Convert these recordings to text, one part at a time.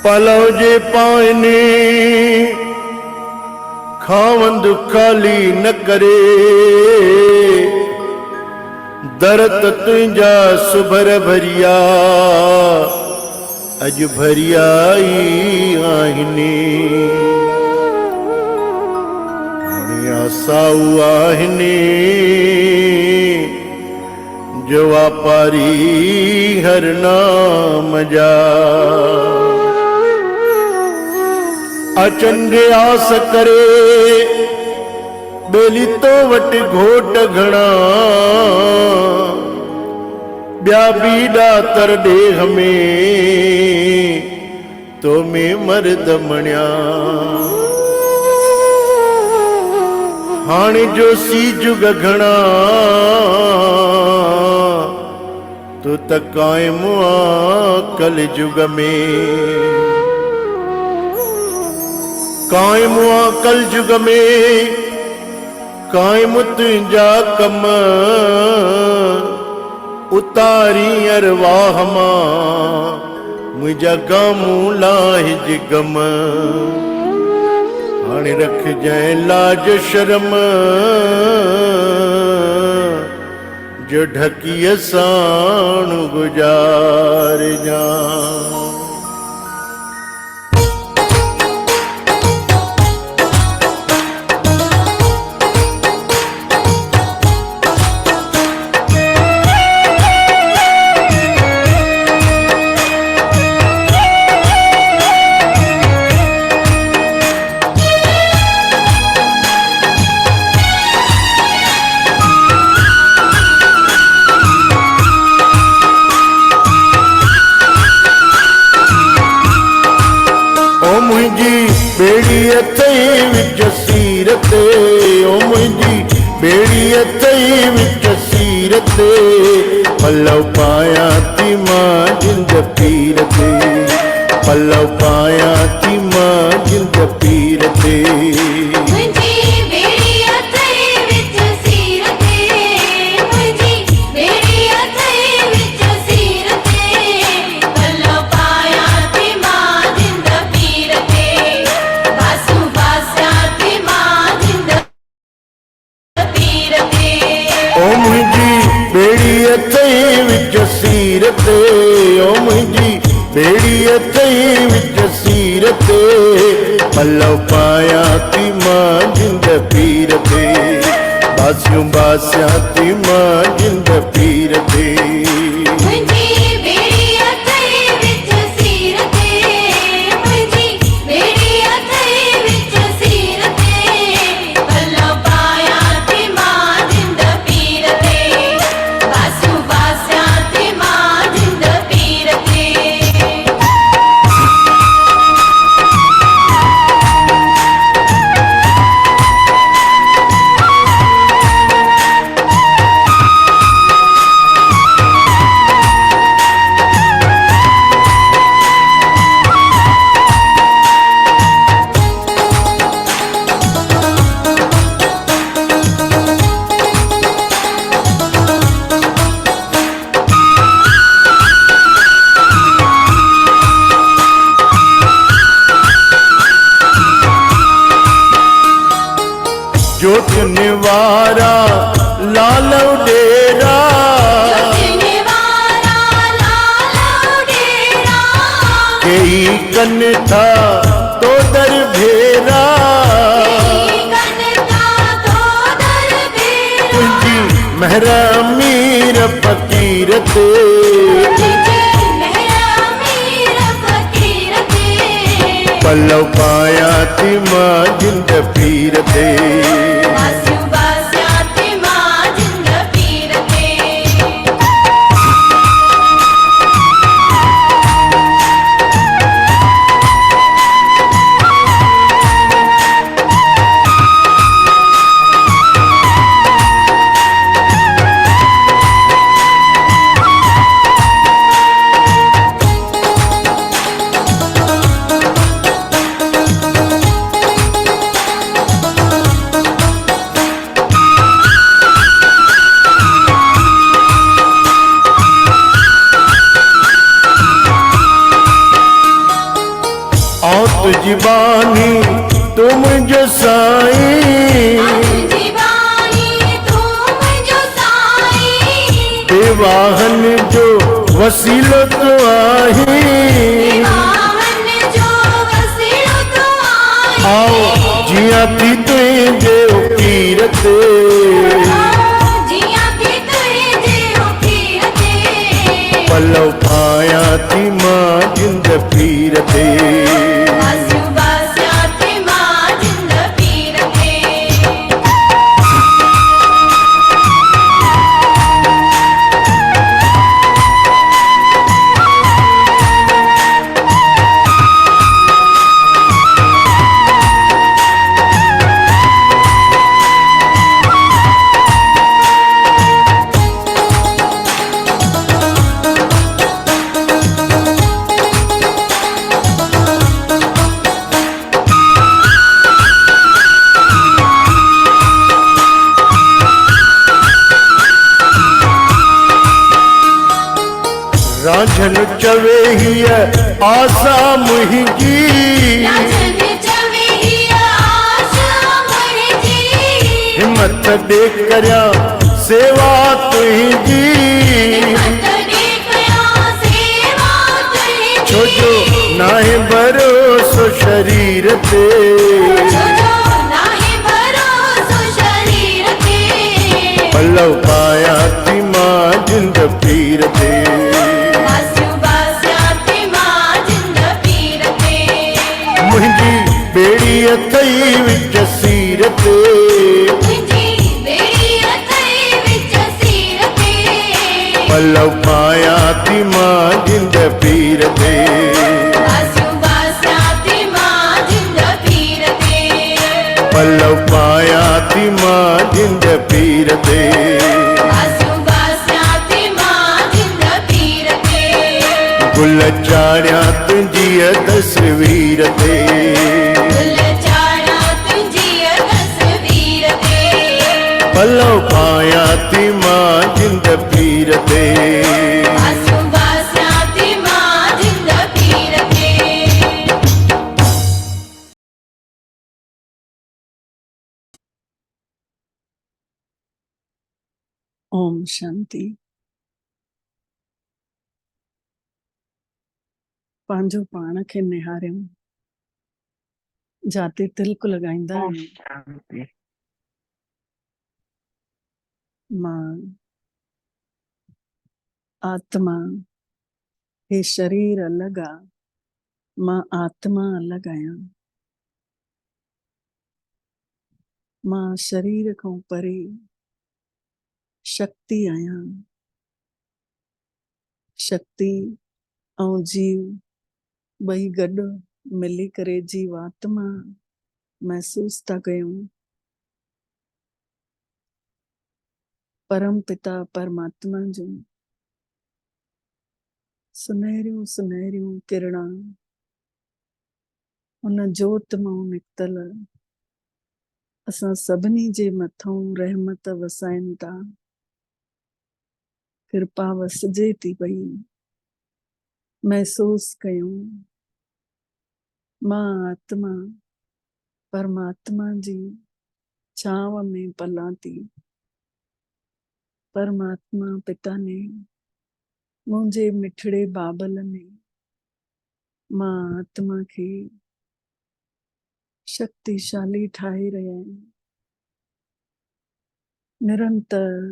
पलव जे पाइने खावंद खाली न करे, दरत तुंहिंजा सुभर भरिया अज भरिया ई आहिनि। आसाऊ आहिनि जो वापारी हर नाम जा, अचंडे आस करे बेली तो वट घोट घणा, ॿिया बीड़ा तर ॾेह में तो में मर्द मणिया। हाणे जो सी जुग घणा तो त कायम आ कल जुग में, कायम आ कल जुग में, कायम तुंहिंजा कम उतारी अरवाह मां, मुंहिंजा गामूं लाहिज गम। हाणे रख जाए लाज शर्म जो ढकी साण गुजार जा। बेड़ी अथई विच सीर ते, ओ मुंहिंजी बेड़ी अथई विच सीर ते, पलव पाया थी मां जिंद पीर ते, पलव पाया थी मां जिंद पीर ते। सीर ते ओ मुंहिंजी बेड़ी अथई विच सीर ते, पलव पाया थी मां जिंद पीर ते, बासियूं बासियां थी मां जिंद पीर ते। जोत निवारा लाल डेरा, कई कन था तो दर भेरा, तुझी महरा मीर फकीर ते, पलव पाया थी मां जिंद पीर ते। तुझी बानी तुम जो साईं, वाहन जो वसीलो तो आही, आओ जिया थी तुझे कीरते, पलव पाया थी मां जिंद पीरते। रांझन चवे ही आसा मुहिंजी, हिम्मत दे करया सेवा तुहिंजी, छो जो नाहे भरोसो शरीर ते, पलव पाया थी मां जिंद पीर ते। मुंहिंजी बेड़ी अथई विच सीर ते, पलव पाया थी मां जिंद पीर ते, पलव पाया थी मां जिंद पीर ते। गुल चाढ़िया तुंहिंजी तस्वीर ते, पलव पाया थी मां जिंद पीर ते। ओम शांति। पंहिंजो पाण खे निहारियूं, जाते तिलक लॻाईंदा आहियूं, मां आत्मा, हे शरीर अलॻि आहे, मां आत्मा अलॻि आहियां, मां शरीर खां परे शक्ति आहियां, शक्ति ऐं जीव ॿई गॾु मिली करे जीवात्मा महसूस था कयूं। परम पिता परमात्मा जूं सुनहरियूं सुनहरियूं किरणा उन जोत मां निकतल असां सभिनी जे मथां रहमत वसाइनि था, कृपा वसजे थी पई। महसूस कयूं मां आत्मा परमात्मा जी छांव में पलां थी। परमात्मा पिता ने मुंहिंजे मिठड़े बाबल ने मां आत्मा खे शक्तिशाली ठाहे रहिया आहिनि। निरंतर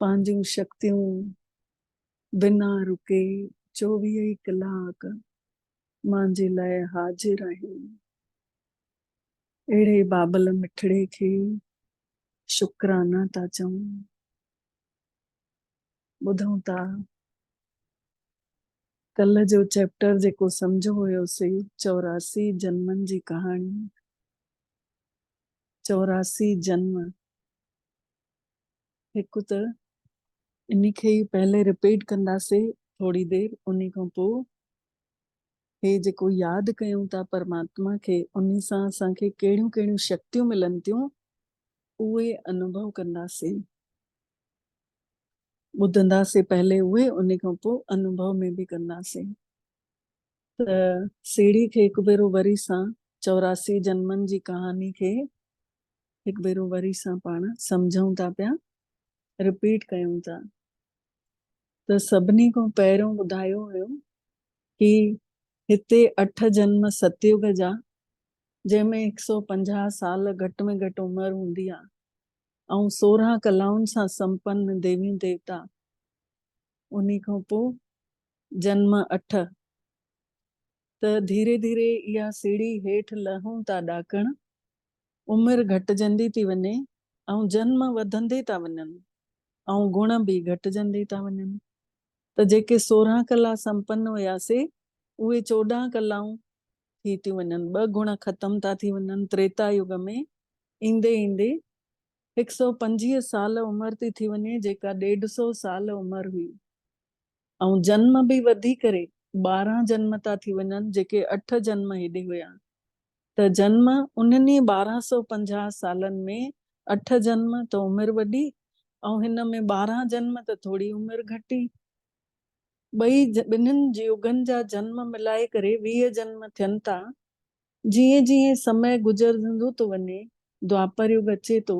पंहिंजूं शक्तियूं बिना रुके 24 कलाक मुंहिंजे लाइ हाजिर आहिनि। अहिड़े बाबल मिठड़े खे शुक्राना था चऊं। ॿुधूं था कल्ह जो चैप्टर जेको सम्झो हुयोसीं 84 जन्मनि जी कहाणी। 84 जन्म हिकु त इन खे ई पहले रिपीट कंदासीं थोड़ी देर, उन खां पोइ हे जेको यादि कयूं था परमात्मा खे, उन सां असांखे कहिड़ियूं कहिड़ियूं शक्तियूं मिलनि थियूं उहे अनुभव कंदासीं। ॿुधंदासीं पहले उहे, उन खां पोइ अनुभव में बि कंदासीं। त सीढ़ी खे हिकु भेरो वरी सां 84 जन्मनि जी कहानी खे हिकु भेरो वरी सां पाण सम्झूं था पिया, रिपीट कयूं था। त सभिनी खां पहिरियों ॿुधायो हुयो कि हिते 8 जन्म सतयुग जा, जंहिंमें 150 साल घटि में घटि उमिरि हूंदी आहे, ऐं 16 कलाउनि सां संपन्न देवी देवता। उन्ही खां पोइ जन्म 8। त धीरे धीरे इहा सीढ़ी हेठि लहूं था ॾाकण, उमिरि घटिजंदी थी वञे ऐं जन्म वधंदे था वञनि ऐं गुण बि घटिजंदे था वञनि। त जेके 16 कला संपन्न हुयासीं उहे 14 कलाऊं थी थियूं वञनि, 2 गुण ख़तम था थी वञनि। त्रेता युग में ईंदे ईंदे 125 साल उमिरि थी थी वञे, जेका 150 साल उमिरि हुई, ऐं जन्म बि वधी करे 12 जन्म था थी वञनि, जेके 8 जन्म हेॾे हुया। त जन्म उन्हनि 1250 सालनि में 8 जन्म त उमिरि वॾी, ऐं हिन में 12 जन्म त थोरी उमिरि घटी। ॿिन्हिनि युगनि जा जन्म मिलाए करे 20 जन्म थियनि था। जीअं जीअं समय गुज़रंदो थो वञे, द्वापर युग अचे थो,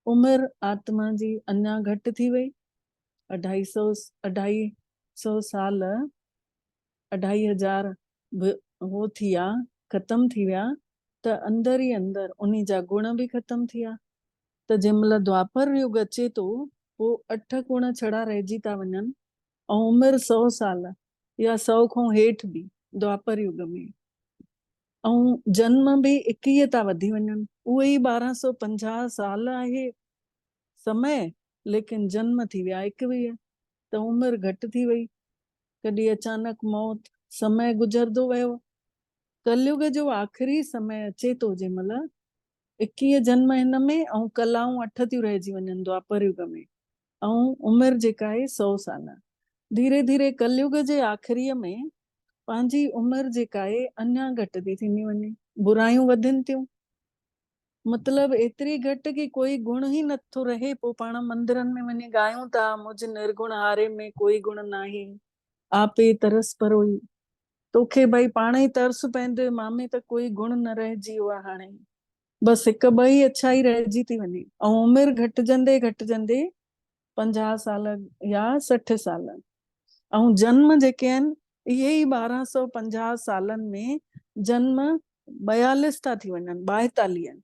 उमिरि आत्मा जी अञा घटि थी वई। 250 साल 2500 हो थी विया, ख़तम थी विया। त अंदर ई अंदर उन्ही जा गुण बि ख़तम थी विया। त जंहिंमहिल द्वापर युग अचे थो, पोइ 8 गुण छड़ा रहिजी था वञनि ऐं उमिरि 100 साल या 100 खां हेठि बि द्वापर युग में, ऐं जन्म बि 21 था वधी वञनि। उहे ई 1250 साल आहे समय, लेकिन जन्म थी विया 21। त उमिरि घटि थी वई। कॾहिं अचानक मौत, समय गुज़रंदो वियो। कलयुग जो आख़िरी समय अचे थो जंहिंमहिल 21 जन्म हिन में ऐं कलाऊं 8 थियूं रहिजी वञनि द्वापर युग में, ऐं उमिरि जेका आहे 100 साल। धीरे धीरे कलयुग जे आख़िरीअ में पंहिंजी उमिरि जेका आहे अञा घटि थी थींदी वञे, बुरायूं वधनि थियूं। मतलब एतिरी घटि कि कोई गुण ई नथो रहे। पोइ पाण मंदिरनि में वञी ॻायूं था, मुझ निर्गुण हारे में कोई गुण नाही, आपे तरस परोई। तोखे भई पाण ई तरस पवंदे, मां में त कोई गुण न रहिजी वियो आहे हाणे। बसि हिकु ॿ ई अच्छाई रहिजी थी वञे, ऐं उमिरि घटिजंदे घटिजंदे 50 साल या 60 साल। ऐं जन्म जेके आहिनि इहे ई 1250 सालनि में जन्म 42 था थी वञनि, 42।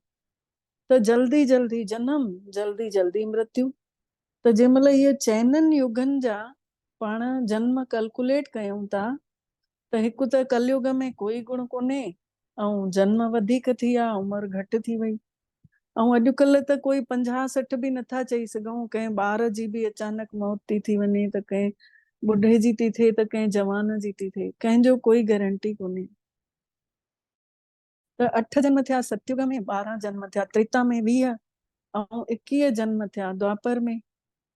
त जल्दी जल्दी जनम, जल्दी जल्दी मृत्यु। त जंहिंमहिल इहे चइननि युगनि जा पाण जन्म कैलकुलेट कयूं था, त हिकु त कलयुग में कोई गुण कोन्हे ऐं जन्म वधीक थी विया, उमिरि घटि थी वई। ऐं अॼुकल्ह त कोई 50-60 बि नथा चई सघूं। कंहिं ॿार जी बि अचानक मौत थी वञे, त कंहिं बुढे जी थी थिए, त कंहिं जवान जी थी थिए, कंहिंजो कोई गारंटी कोन्हे। त 8 जन्म थिया सतयुग में, 12 जन्म थिया त्रेता में 20, ऐं 21 जन्म थिया द्वापर में।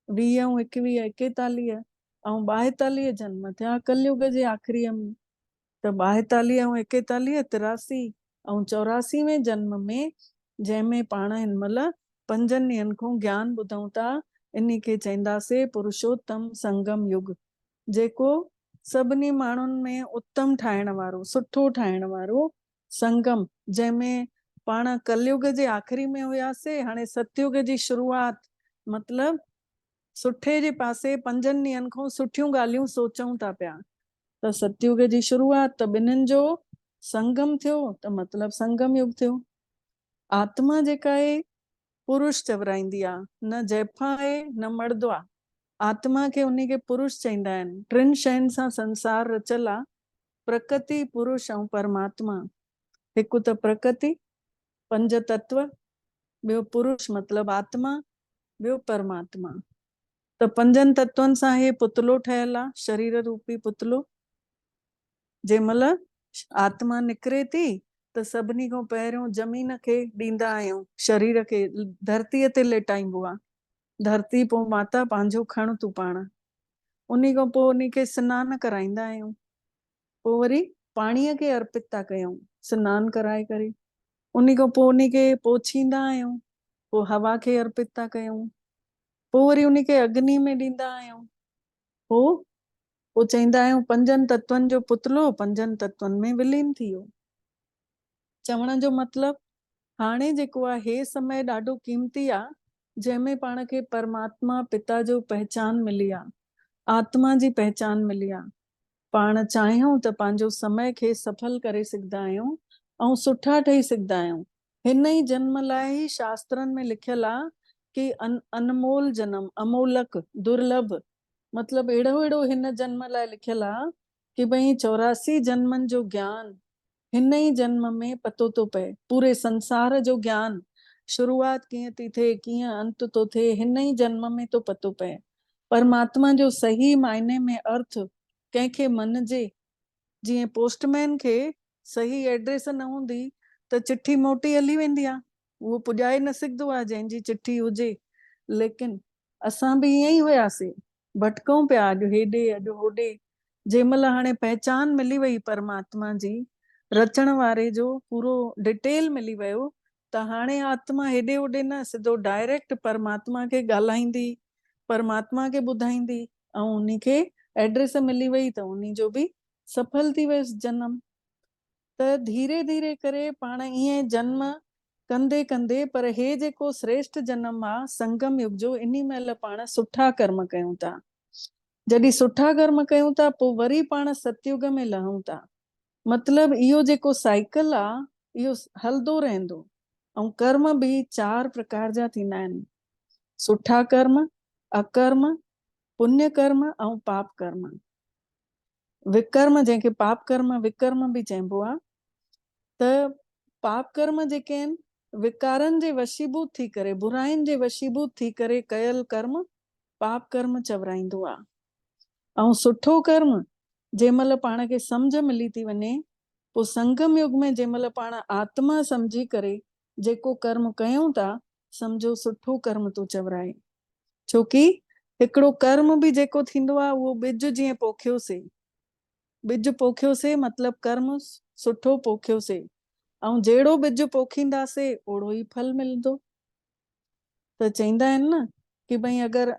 20 ऐं 21 41, ऐं 42 जन्म थिया कलयुग जे आख़िरीअ में। त 42 ऐं 41 83, ऐं 84वें जन्म में जंहिंमें पाण हिन महिल 5 ॾींहंनि खां ज्ञान ॿुधूं था, इन खे चईंदासीं पुरुषोत्तम संगम युग, जेको सभिनी माण्हुनि में उत्तम ठाहिण वारो, सुठो ठाहिण वारो संगम। जंहिंमें पाण कलयुग जे आख़िरी में हुयासीं, हाणे सतयुग जी शुरूआत, मतलब सुठे जे पासे 5 ॾींहंनि खां सुठियूं ॻाल्हियूं सोचूं था पिया। त सतयुग जी शुरूआत, त ॿिन्हिनि जो संगम थियो, त मतलब संगम युग थियो। आत्मा जेका आहे पुरुष चवराईंदी आहे, न जैफा आहे न मर्दो आहे। आत्मा खे उन खे पुरुष चईंदा आहिनि। 3 शयुनि सां संसार रचियल आहे, प्रकृति, पुरुष ऐं परमात्मा। हिकु त प्रकृति, 5 तत्व, ॿियो पुरुष मतलब आत्मा, ॿियो परमात्मा। त 5 तत्वनि सां हे पुतलो ठहियल आहे, शरीर रूपी पुतलो। जंहिंमहिल आत्मा निकिरे थी, त सभिनी खां पहिरियों ज़मीन खे ॾींदा आहियूं, शरीर खे धरतीअ ते लेटाईंबो आहे। धरती पोइ माता पंहिंजो खण तूं पाण। उन खां पोइ उन खे सनानु कराईंदा आहियूं। पोइ वरी पाणीअ खे अर्पित था कयूं, सनानु कराए करे। उन खां पोइ उन खे पोछींदा आहियूं, पोइ हवा खे अर्पित था कयूं, पोइ वरी उन खे अग्नि में ॾींदा आहियूं, पोइ पोइ चईंदा आहियूं पंजनि तत्वनि जो पुतलो पंजनि तत्वनि में विलीन थी वियो। चवण जो मतिलबु हाणे जेको आहे हे समय ॾाढो कीमती आहे जंहिंमें पाण खे परमात्मा पिता जो पहचान मिली आहे, आत्मा जी पहचान मिली आहे। पाण चाहियूं त पंहिंजो समय खे सफल करे सघंदा आहियूं ऐं सुठा ठही सघंदा आहियूं। हिन ई जन्म लाइ ई शास्त्रनि में लिखियल आहे कि अनमोल जन्म, अमोलक, दुर्लभ, मतिलबु अहिड़ो हिन जन्म लाइ लिखियल आहे कि भई 84 जन्मनि जो ज्ञान हिन ई जन्म में पतो थो पए। पूरे संसार जो ज्ञान शुरूआत कीअं थी थिए, कीअं अंत थो थिए, हिन ई जन्म में तो पतो पए। परमात्मा जो सही मायने में अर्थ कंहिंखे मन जे, जीअं पोस्टमैन खे सही एड्रेस न हूंदी त चिट्ठी मोटी हली वेंदी आहे, उहो पुॼाए न सघंदो आहे जंहिंजी चिट्ठी हुजे। लेकिन असां बि ईअं ई हुयासीं, भटकूं पिया, अॼु हेॾे अॼु होॾे। जंहिंमहिल हाणे पहचान मिली वई परमात्मा जी, रचण वारे जो पूरो डिटेल मिली वियो, त हाणे आत्मा हेॾे होॾे न, सिधो डायरेक्ट परमात्मा खे ॻाल्हाईंदी, परमात्मा खे ॿुधाईंदी ऐं उन्ही खे एड्रेस मिली वई त उन्ही जो बि सफल थी वियसि जन्म। त धीरे धीरे करे पाण ईअं जन्म कंदे कंदे, पर हे जेको श्रेष्ठ जन्म आहे संगम युग जो, इन महिल पाण सुठा कर्म कयूं था। जॾहिं सुठा कर्म कयूं था पोइ वरी पाण सतयुग में लहूं था। मतिलबु इहो जेको साइकिल आहे इहो हलंदो रहंदो। ऐं कर्म बि 4 प्रकार जा थींदा आहिनि, सुठा कर्म, अकर्म, पुण्य कर्म ऐं पाप कर्म। विकर्म, जंहिंखे पाप कर्म विकर्म बि चइबो आहे। त पाप कर्म जेके आहिनि विकारनि जे वशीभूत थी करे, बुराइनि जे वशीभूत थी करे कयल कर्म पाप कर्म चवराईंदो आहे। ऐं सुठो कर्म जंहिंमहिल पाण खे सम्झ मिली थी वञे, पोइ संगम युग में जंहिंमहिल पाण आत्मा सम्झी करे जेको कर्म कयूं था, सम्झो सुठो कर्म थो चवराए। छोकी हिकिड़ो कर्म बि जेको थींदो आहे उहो ॿिज जीअं पोखियोसीं, ॿिज पोखियोसीं मतिलबु कर्म सुठो पोखियोसीं, ऐं जहिड़ो ॿिज पोखींदासीं ओड़ो ई फल मिलंदो। त चईंदा आहिनि न कि भई अगरि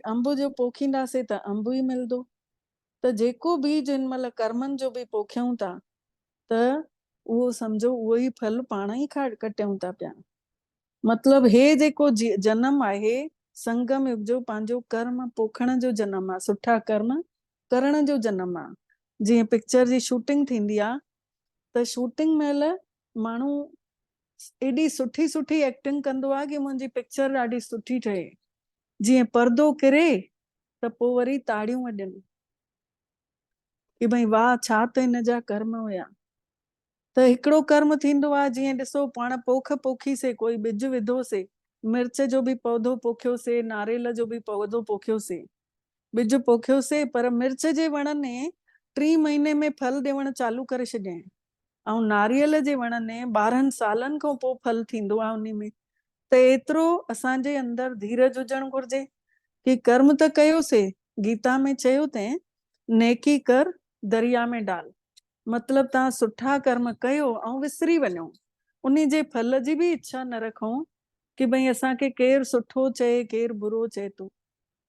अंब जो पोखींदासीं त अंब ई मिलंदो। त जेको बि जिन महिल कर्मनि जो बि पोखियूं था त उहो सम्झो उहो ई फल पाण ई कटियूं था पिया। मतिलबु हे जेको जनम आहे संगम युग जो पंहिंजो कर्म पोखण जो जनम आहे, सुठा कर्म करण जो जनम आहे। जीअं पिक्चर जी शूटिंग थींदी आहे त शूटिंग महिल माण्हू एॾी सुठी सुठी एक्टिंग कंदो आहे कि मुंहिंजी पिक्चर ॾाढी सुठी ठहे। जीअं पर्दो किरे त पोइ वरी ताड़ियूं वॼनि कि भई वाह, छा त हिन जा कर्म हुया। त हिकिड़ो कर्म थींदो आहे, जीअं ॾिसो पाण पोखीसीं, कोई ॿिज विधोसीं, मिर्च जो बि पौधो पोखियोसीं, नारेल जो बि पौधो पोखियोसीं, ॿिज पोखियोसीं, पर मिर्च जे वण ने 3 महीने में फल ॾियणु चालू करे छॾियईं, ऐं नारियल जे वण ने 12 सालनि खां पोइ फल थींदो आहे उन में। त एतिरो असांजे अंदरि धीरज हुजणु घुर्जे कि कर्म त कयोसीं, गीता में चयो अथईं नेकी कर दरिया में डाल। मतिलबु तव्हां सुठा कर्म कयो ऐं विसरी वञो, उन जे फल जी बि इच्छा न रखूं कि भई असांखे केरु सुठो चए केरु बुरो चए थो।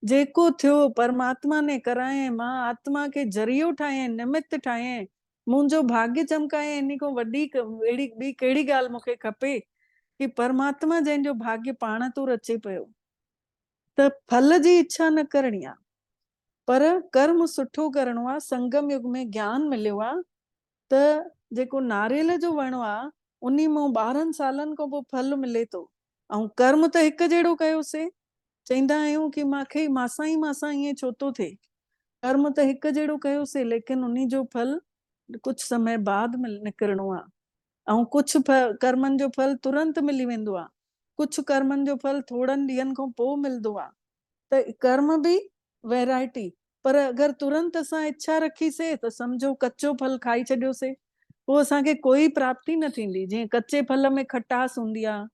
जेको थियो परमात्मा ने कराए, मां आत्मा खे ज़रियो ठाहे, निमित्त ठाहे, मुंहिंजो भाग्य चमकाए, इन खां वॾी अहिड़ी ॿी कहिड़ी ॻाल्हि मूंखे खपे कि परमात्मा जंहिंजो भाग्य पाण तो रचे पियो। त फल जी इच्छा न करणी आहे, पर कर्म सुठो करणो आहे। संगम युग में ज्ञान मिलियो आहे त जेको नारियल जो वण आहे उन मां 12 सालनि खां पोइ फल मिले थो, ऐं कर्म त हिकु जहिड़ो कयोसीं। चईंदा आहियूं कि मासां ईअं छो थो थिए, कर्म त हिकु जहिड़ो कयोसीं, लेकिन उन जो फल कुझु समय बाद निकिरणो आहे। ऐं कुझु कर्मनि जो फल तुरंत मिली वेंदो आहे, कुझु कर्मनि जो फल थोड़नि ॾींहंनि खां पोइ मिलंदो आहे। त कर्म बि वैरायटी, पर अगरि तुरंत असां इच्छा रखीसीं त सम्झो कचो फल खाई छॾियोसीं, पोइ असांखे कोई प्राप्ति न थींदी। जीअं कचे फल में खटास हूंदी आहे,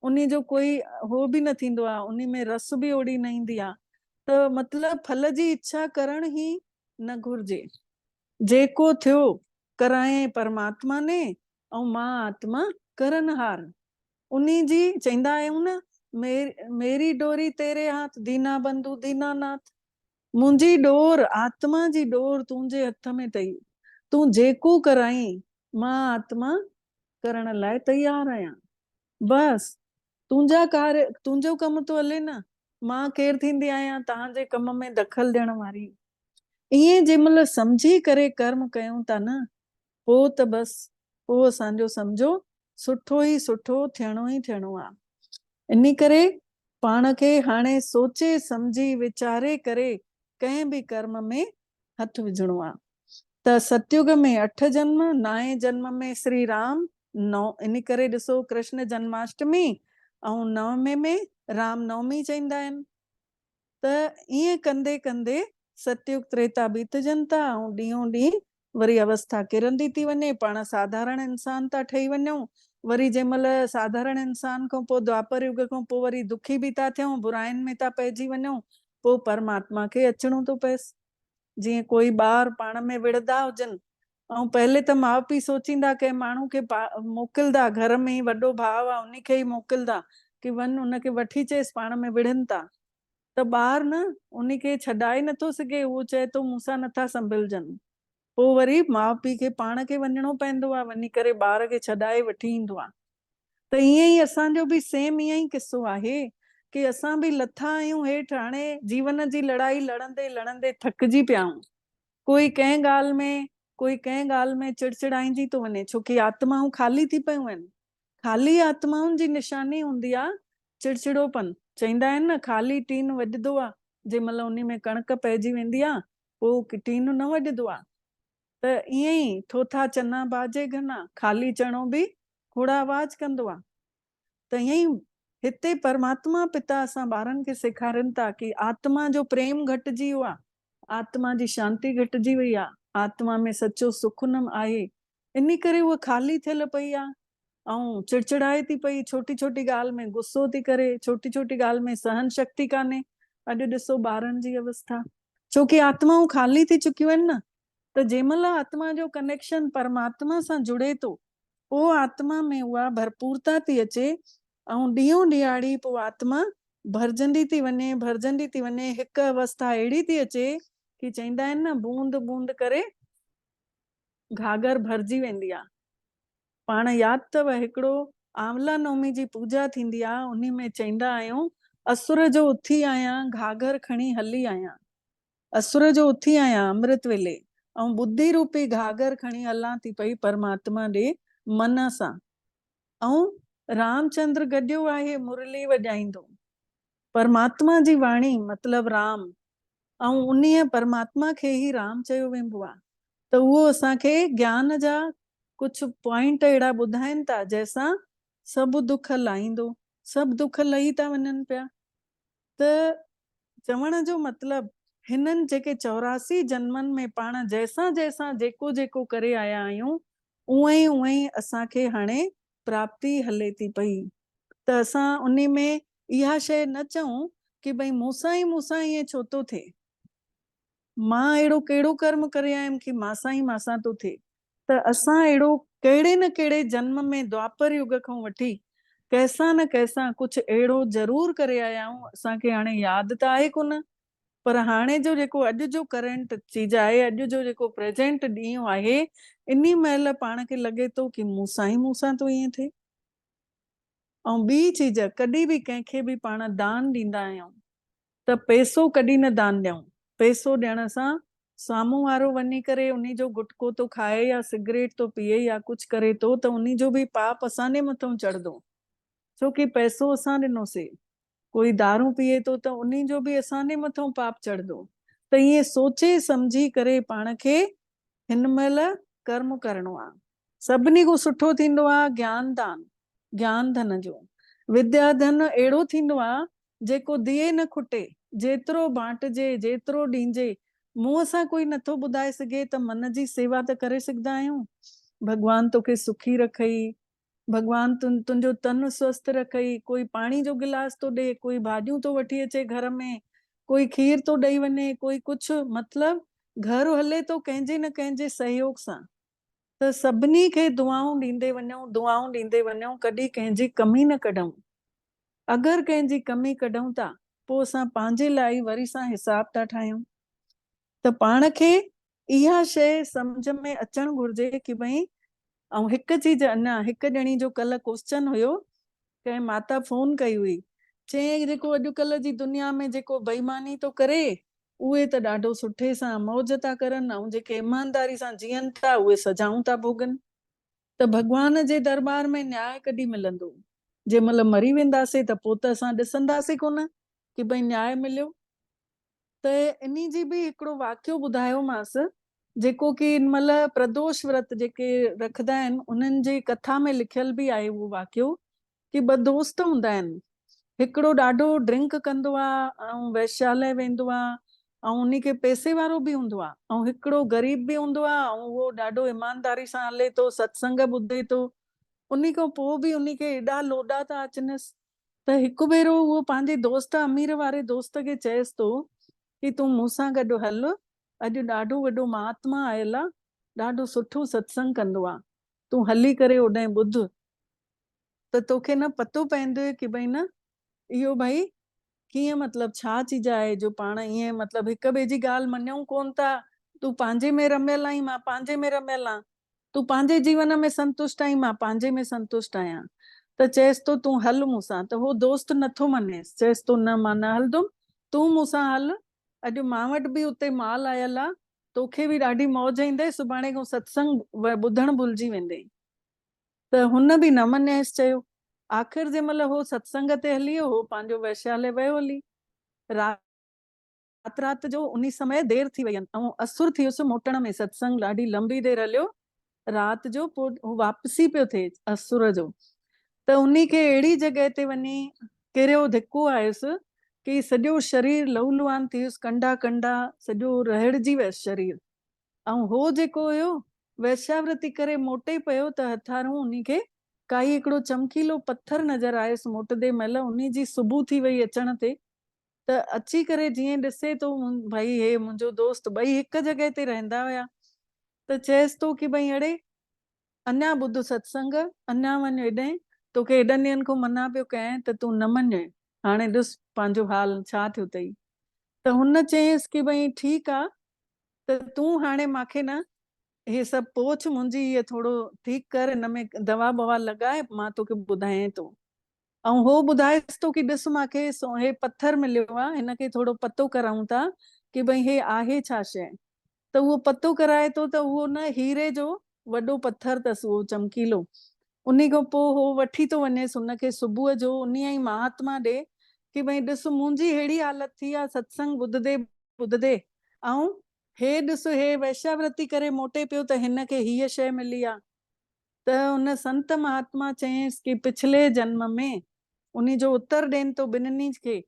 उन जो कोई हो बि न थींदो आहे, उन में रस बि ओड़ी न ईंदी आहे। त मतिलबु फल जी इच्छा करण ई न घुर्जे। जेको थियो कराए परमात्मा ने, ऐं मां आत्मा करनहार। उन जी चईंदा आहियूं न, मेरी डोरी तेरे हाथ, दीना बंधु दीनानाथ। मुंहिंजी डोर, आत्मा जी डोर तुंहिंजे हथ में अथई। तूं जेको कराई मां आत्मा करण लाइ तयार आहियां। बस तुंहिंजा कार्य, तुंहिंजो कम तो हले न, मां केर थींदी आहियां तव्हांजे कम में दखल ॾियण वारी। ईअं जंहिंमहिल सम्झी करे कर्म कयूं था न, पोइ त बस पोइ असांजो सम्झो सुठो ई सुठो थियणो ई थियणो आहे। इन करे पाण खे हाणे सोचे सम्झी वीचारे करे कंहिं बि कर्म में हथ विझणो आहे। त सतयुग में 8 जन्म, 9 जन्म में श्री राम, इन करे ॾिसो कृष्ण जन्माष्टमी ऐं 9वें में राम नवमी चईंदा आहिनि। त ईअं कंदे कंदे सतयुग त्रेता बीतजनि था ऐं ॾींहों ॾींहुं वरी अवस्था किरंदी थी वञे, पाण साधारण इंसान था ठही वञूं। वरी जंहिंमहिल साधारण इंसान खां पोइ द्वापर युग खां पोइ वरी दुखी बि था थियूं, बुराइनि में था पइजी वञूं, पोइ परमात्मा खे अचणो थो पएसि। जीअं कोई ॿार पाण में विढ़ंदा हुजनि, ऐं पहले त माउ पीउ सोचींदा के माण्हू खे मोकिलंदा, घर में ई वॾो भाउ आहे उनखे ई मोकिलंदा कि वञ उनखे वठी अचेसि, पाण में विढ़नि था। त ॿार न उनखे छॾाए नथो सघे, उहो चए थो मूंसां नथा संभलजनि। पोइ वरी माउ पीउ खे पाण खे वञिणो पवंदो आहे, वञी करे ॿार खे छॾाए वठी ईंदो आहे। त ईअं ई असांजो बि सेम ईअं ई किस्सो आहे कि असां बि लथा आहियूं हेठि, हाणे जीवन जी लड़ाई लड़ंदे लड़ंदे थकिजी पिया आहियूं। कोई कंहिं ॻाल्हि में, कोई कंहिं ॻाल्हि में चिड़चिड़ाईंदी थो वञे, छोकी आत्माऊं ख़ाली थी पियूं आहिनि। ख़ाली आत्माउनि जी निशानी हूंदी आहे चिड़चिड़ोपन। चईंदा आहिनि न, ख़ाली टीन वॼंदो आहे, जंहिं महिल उन में कणिक पइजी वेंदी आहे पोइ टीन न वॼंदो आहे। त ईअं ई थोथा चना बाजे घना, ख़ाली चणो बि खोड़ आवाज कंदो आहे। त ईअं ई हिते परमात्मा पिता असां ॿारनि खे सेखारनि था कि आत्मा जो प्रेम घटिजी वियो आहे, आत्मा जी शांती घटिजी वई आहे, आत्मा में सचो सुख न आहे। इन करे उहा ख़ाली थियल पई आहे ऐं चिड़चिड़ाए थी पई, छोटी छोटी ॻाल्हि में गुस्सो थी करे, छोटी छोटी ॻाल्हि में सहन शक्ति कान्हे। अॼु ॾिसो ॿारनि जी अवस्था, छोकी आत्माऊं ख़ाली थी चुकियूं आहिनि न। त जंहिंमहिल आत्मा जो कनेक्शन परमात्मा सां जुड़े थो, पोइ आत्मा में उहा भरपूरता थी अचे ऐं ॾींहों ॾियारी पोइ आत्मा भरजंदी थी वञे, भरजंदी थी वञे। हिकु अवस्था अहिड़ी थी अचे कि चईंदा आहिनि न, बूंद बूंद करे घाघर भरजी वेंदी आहे। पाण यादि अथव हिकिड़ो आंवला नवमी जी पूजा थींदी आहे, उन में चईंदा आहियूं असुर जो उथी आहियां घाघर खणी हली आहियां। असुर जो उथी आहियां अमृत वेले ऐं बुद्धि रूपी घाघर खणी हलां थी पई परमात्मा ॾे मन सां। ऐं रामचंद्र गॾियो आहे मुरली वॼाईंदो, परमात्मा जी वाणी मतलब राम, ऐं उन परमात्मा खे ई राम चयो वेंदो आहे। त उहो असांखे ज्ञान जा कुझु पॉइंट अहिड़ा ॿुधाइनि था जंहिंसां सभु दुख लाहींदो, सभु दुख लही था वञनि पिया। त चवण जो मतिलबु हिननि जेके 84 जन्मनि में पाण जैसां जैसां जेको जेको करे आया आहियूं, उअं ई असांखे हाणे प्राप्ति हले थी पई। त असां उन में इहा शइ न चऊं कि भई मूंसां ईअं छो थो थिए, मां अहिड़ो कहिड़ो कर्म करे आयमि कि मासां थो थिए। त असां अहिड़ो कहिड़े न कहिड़े जन्म में द्वापर युग खां वठी कैसां न कैसां कुझु अहिड़ो ज़रूर करे आया आहियूं, असांखे हाणे यादि त आहे कोन। पर हाणे जो जेको अॼु जो करंट चीज आहे, अॼु जो जेको प्रेजेंट ॾींहुं आहे, इन महिल पाण खे लॻे थो कि मूंसां थो ईअं थिए। ऐं ॿी चीज, कॾहिं बि कंहिंखे बि पाण दान ॾींदा आहियूं त पैसो कॾहिं न दान ॾियूं। पैसो ॾियण सां साम्हूं वारो वञी करे उन जो गुटको थो खाए या सिगरेट थो पीए या कुझु करे थो, त उन जो बि पाप असांजे मथां चढ़ंदो, छोकी पैसो असां ॾिनोसीं। कोई दारू पीए थो त उन जो बि असांजे मथां पाप चढ़ंदो। त ईअं सोचे सम्झी करे पाण खे हिन महिल कर्म करणो आहे। सभिनी खां सुठो थींदो आहे ज्ञान दान, ज्ञान धन जो। विद्या धन अहिड़ो थींदो आहे जेको दिए न खुटे, जेतिरो बांटजे जेतिरो ॾींजे। मुंहं सां कोई नथो ॿुधाए सघे त मन जी सेवा त करे सघंदा आहियूं। भॻवान तोखे सुखी रखई, भॻवान तुंहिंजो तन स्वस्थ रखई, कोई पाणी जो गिलास थो ॾे, कोई भाॼियूं थो वठी अचे घर में, कोई खीर थो ॾेई वञे, कोई कुझु, मतलब घर हले थो कंहिंजे न कंहिंजे सहयोग सां। त सभिनी खे दुआऊं ॾींदे वञूं, दुआऊं ॾींदे वञूं, कॾहिं कंहिंजी कमी न कढूं। अगरि कंहिंजी कमी कढूं था, पोइ असां पंहिंजे लाइ वरी सां हिसाब था ठाहियूं। त पाण खे इहा शइ सम्झ में अचणु घुरिजे कि भई, ऐं हिकु चीज अञा, हिकु ॼणी जो कल्ह क्वेश्चन हुयो, कंहिं माता फोन कई हुई, चई जेको अॼुकल्ह जी दुनिया में जेको बेईमानी तो करे उहे त ॾाढो सुठे सां मौज था करनि, ऐं जेके ईमानदारी सां जीअनि था उहे सजाऊं था भोगनि। त भॻवान जे दरबार में न्याय कॾहिं मिलंदो? जंहिं महिल मरी वेंदासीं त पोइ त असां ॾिसंदासीं कोन कि भई न्याय मिलियो। त इन्ही जी बि हिकिड़ो वाक़ियो ॿुधायोमांसि, जेको कि इन महिल प्रदोष व्रत जेके रखंदा आहिनि उन्हनि जी कथा में लिखियल बि आहे उहो वाक़ियो, कि ॿ दोस्त हूंदा आहिनि, हिकिड़ो ॾाढो ड्रिंक कंदो आहे ऐं वैश्यालय वेंदो आहे ऐं उन खे पैसे वारो बि हूंदो आहे, ऐं हिकिड़ो ग़रीब बि हूंदो आहे ऐं उहो ॾाढो ईमानदारी सां हले थो, सत्संग ॿुधे थो। उन खां पोइ बि उन खे एॾा लोॾा था अचनिसि त हिकु भेरो उहो पंहिंजे दोस्त, अमीर वारे दोस्त खे चएसि थो कि तूं मूंसां गॾु हल, अॼु ॾाढो वॾो महात्मा आयल आहे, ॾाढो सुठो सत्संग कंदो आहे, तूं हली करे होॾां ॿुध, त तोखे न पतो पवंदो कि भई न इहो भई कीअं, मतिलबु छा चीज आहे जो पाण ईअं मतिलबु हिक ॿिए जी ॻाल्हि मञूं कोन था। तूं पंहिंजे में रमियल आहीं, मां पंहिंजे में रमियल आहियां, तूं पंहिंजे जीवन में संतुष्ट आहीं, मां पंहिंजे में संतुष्ट आहियां। त चएसि तो तूं हल मूंसां, त उहो दोस्त नथो मञेसि, चएसि तो न मां न हलंदुमि, तूं मूंसां हल, अॼु मां वटि बि उते माल आयल आहे, तोखे बि ॾाढी मौज ईंदे, सुभाणे खां सत्संग ॿुधणु भुलिजी वेंदे। त हुन बि न मञेसि चयो। आख़िर जंहिं महिल हो सत्संग ते हली वियो, हो पंहिंजो वैश्यालय वियो हली, रात जो उन समय देर थी वई ऐं असुर थी वियुसि मोटण में, सत्संग ॾाढी लंबी देर हलियो, रात जो पोइ वापसी पियो थिए असुर जो। त उन खे अहिड़ी जॻह ते वञी किरियो, धिको आयुसि कि सॼो शरीर लहूलुहान थी वियुसि, कंडा कंडा सॼो रहड़जी वियसि शरीर। ऐं हो जेको हुयो वैश्यावृत्ति करे मोटे पियो त हथारूं उन खे काई हिकिड़ो चमकीलो पत्थर नज़र आयुसि मोटदे महिल, उन जी सुबुह थी वई अचण ते। त अची करे जीअं ॾिसे तो भई हे मुंहिंजो दोस्त, ॿई हिकु जॻह ते रहंदा हुया, त चएसि तो कि भई अड़े अञा ॿुध सत्संग, अञा वञ हेॾे, तोखे हेॾनि ॾींहंनि खां मना पियो कयां त तूं न मञे, हाणे ॾिस पंहिंजो हाल छा थियो अथई। त हुन चयसि कि भई ठीकु आहे, त तूं हाणे मूंखे न हे सभु पोछ मुंहिंजी इहे थोरो ठीकु कर, हिन में दवा बवा लॻाए, मां तोखे ॿुधायां थो। ऐं हो ॿुधाएसि थो कि ॾिस मूंखे हे पत्थर मिलियो आहे, हिन खे थोरो पतो करायूं था कि भई हे आहे छा शइ। त उहो पतो कराए थो त उहो न हीरे जो वॾो पत्थर अथसि, उहो चमकीलो। उन खां पोइ हो वठी थो वञेसि उनखे सुबुह जो उन ई महात्मा ॾे कि भई ॾिस मुंहिंजी अहिड़ी हालत थी आहे सत्संग ॿुधदे ॿुधदे, ऐं हे ॾिस हे वैश्यावृत्ति करे मोटे पियो त हिन खे हीअ शइ मिली आहे। त उन संत महात्मा चयसि कि पिछले जन्म में, उन जो उत्तर ॾियनि थो ॿिन्हिनि खे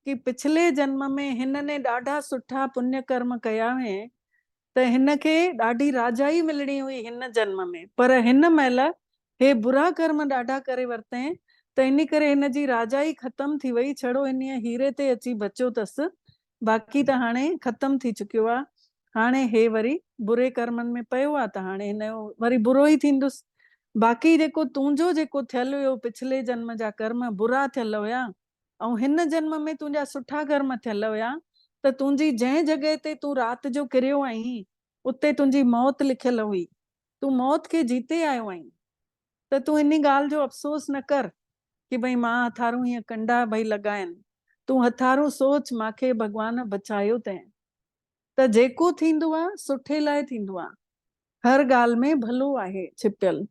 कि पिछले जन्म में हिन ने ॾाढा सुठा पुण्य कर्म कया हुए, त हिन खे ॾाढी राजाई मिलणी हुई हिन जन्म में, पर हिन महिल हे बुरा कर्म ॾाढा करे वरितई, त इन करे हिन जी राजाई ख़तम थी वई, छड़ो इन हीरे ते अची बचियो अथसि, बाक़ी त हाणे ख़तम थी चुकियो आहे। हाणे हे वरी बुरे कर्मनि में पियो आहे, त हाणे हिन जो वरी बुरो ई थींदुसि। बाक़ी जेको तुंहिंजो जेको थियल हुयो पिछले जन्म जा कर्म बुरा थियल हुया, ऐं हिन जन्म में तुंहिंजा सुठा कर्म थियल हुया, त तुंहिंजी जंहिं जॻह ते तूं राति जो किरियो आहीं उते तुंहिंजी मौत लिखियल हुई, तूं मौत खे जीते आयो आहीं। त तूं इन ॻाल्हि जो अफ़सोस न कर कि भई मां हथारूं हीअं कंडा भई लॻा आहिनि, तूं हथारूं सोच मूंखे भॻवान बचायो तैं। त जेको थींदो आहे सुठे लाइ थींदो आहे, हर ॻाल्हि में भलो आहे छिपियल।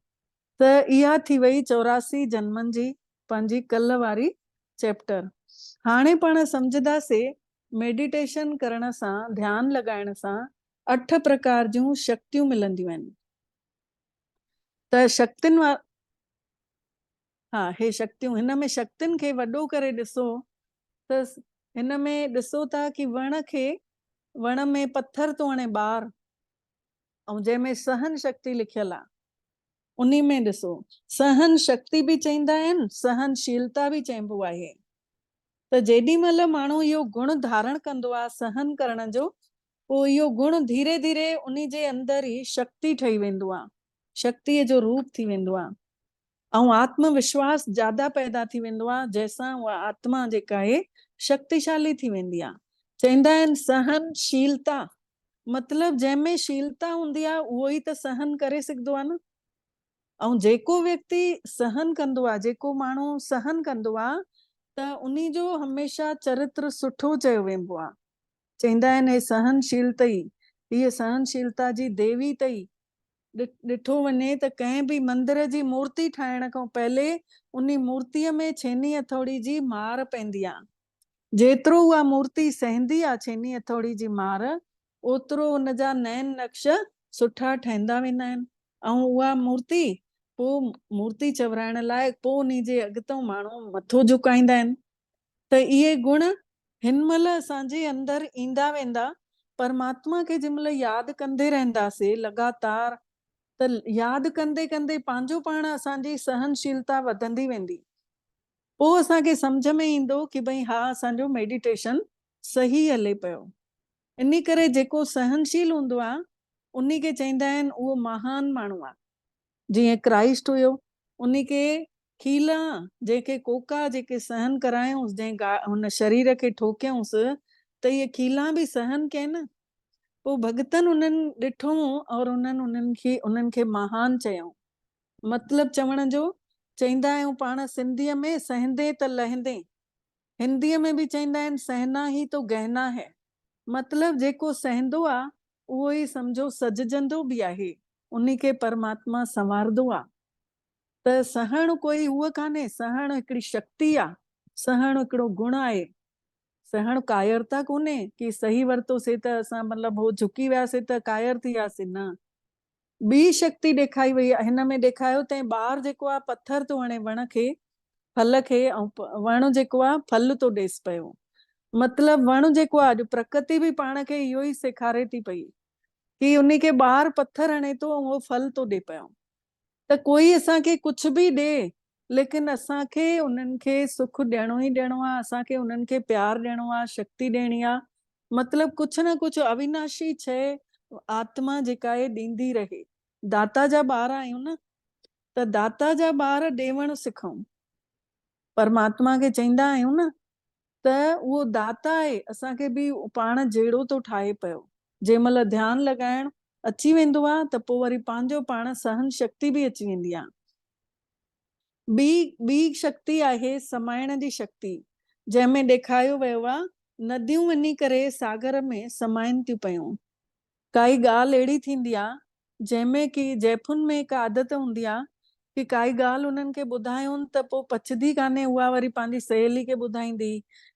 त इहा थी वई 84 जन्मनि जी पंहिंजी कल्ह वारी चैप्टर। हाणे पाण सम्झंदासीं मेडिटेशन करण सां, ध्यानु लॻाइण सां 8 प्रकार जूं शक्तियूं मिलंदियूं आहिनि। त शक्तियुनि हा, हे शक्तियूं, हिन में शक्तियुनि खे वॾो करे ॾिसो त हिन में ॾिसो था कि वण में पत्थर थो हणे ॿार, ऐं जंहिंमें सहन शक्ति लिखियल आहे, उन में ॾिसो सहन शक्ति बि चईंदा आहिनि, सहनशीलता बि चइबो आहे। त जेॾी महिल माण्हू इहो गुण धारण कंदो आहे सहन करण जो, पोइ इहो गुण धीरे धीरे उन जे अंदरि ई शक्ति ठही वेंदो आहे, शक्तिअ जो रूप थी वेंदो आहे, ऐं आत्मविश्वास ज्यादा पैदा थी वेंदो आहे, जंहिंसां उहा आत्मा जेका आहे शक्तिशाली थी वेंदी आहे। चईंदा आहिनि सहनशीलता, मतलब जंहिंमें शीलता हूंदी आहे उहो ई त सहन करे सघंदो आहे न। ऐं जेको व्यक्ति सहन कंदो आहे, जेको माण्हू सहन कंदो आहे, त उन्ही जो हमेशह चरित्र सुठो चयो वेंदो आहे। चवंदा आहिनि हे सहनशीलता ई, हीअ सहनशीलता जी देवी अथई। ॾिठो वञे त कंहिं बि मंदिर जी मूर्ति ठाहिण खां पहले उन मूर्तिअ में छेनी हथौड़ी जी मार पवंदी आहे। जेतिरो उहा मूर्ति सहंदी आहे छेनी हथौड़ी जी मार, ओतिरो उन जा नयन नक्श सुठा ठहंदा वेंदा आहिनि। ऐं उहा मूर्ति पोइ मूर्ति चवराइण लाइ पोइ उन जे अॻितो माण्हू मथो झुकाईंदा आहिनि। त इहे गुण हिन महिल असांजे अंदरि ईंदा वेंदा। परमात्मा खे जंहिं महिल यादि कंदे रहंदासीं लगातार, त यादि कंदे कंदे पंहिंजो पाण असांजी सहनशीलता वधंदी वेंदी। पोइ असांखे सम्झ में ईंदो कि भई हा असांजो मेडिटेशन सही हले पियो। इन करे जेको सहनशील हूंदो आहे उन खे चवंदा आहिनि उहो महान माण्हू आहे। जीअं क्राइस्ट हुयो, उन खे खीला जेके कोका जेके सहन करायूंसि, जंहिं हुन शरीर खे ठोकियऊंसि, त इहे खीला बि सहन कयनि न। पोइ भगतनि उन्हनि ॾिठो और उन्हनि खे महान चयऊं। मतिलब चवण जो, चवंदा आहियूं पाण सिंधीअ में सहंदे त लहंदे, हिंदीअ में बि चवंदा आहिनि सहना ही तो गहना है। मतलब जेको सहंदो आहे उहो ई सम्झो सजजंदो बि आहे, उन खे परमात्मा संवारंदो आहे। त सहण कोई उहो कान्हे, सहण हिकिड़ी शक्ति आहे, सहण हिकिड़ो गुण आहे। सहण कायरता कोन्हे कि सही वरितोसीं त असां मतिलबु हो झुकी वियासीं त कायर थी वियासीं, न। ॿी शक्ति ॾेखारी वई आहे हिन में। ॾेखारियो तंहिं ॿार जेको आहे पत्थर थो हणे वण खे, फल खे, ऐं वण जेको आहे फल थो ॾेसि पियो। मतलब वण जेको आहे अॼु प्रकृति बि पाण खे इहो ई सेखारे थी पई कि उन खे ॿार पत्थर हणे थो ऐं उहो फल थो ॾे पियो। त कोई असांखे कुझु बि ॾे, लेकिन असांखे उन्हनि खे सुख ॾियणो ई ॾियणो आहे, असांखे उन्हनि खे प्यार ॾियणो आहे, शक्ति ॾियणी आहे। मतलब कुझु न कुझु अविनाशी शइ आत्मा जेका आहे ॾींदी रहे। दाता जा ॿार आहियूं न, त दाता जा ॿार ॾेवण सिखूं। परमात्मा खे चवंदा आहियूं न, त उहो दाता आहे, असांखे बि पाण जहिड़ो थो ठाहे पियो। जंहिं महिल ध्यानु लॻाइण अची वेंदो आहे त पोइ वरी पंहिंजो पाण सहन शक्ति बि अची वेंदी आहे। ॿी शक्ति आहे समाइण जी शक्ति, जंहिंमें ॾेखारियो वियो आहे नदियूं वञी करे सागर में समाइनि थियूं पयूं। काई ॻाल्हि अहिड़ी थींदी आहे जंहिंमें कि जैफुन में हिकु आदत हूंदी आहे कि काई ॻाल्हि उन्हनि खे ॿुधायूं त पोइ पचदी कान्हे, उहा वरी पंहिंजी सहेली खे ॿुधाईंदी,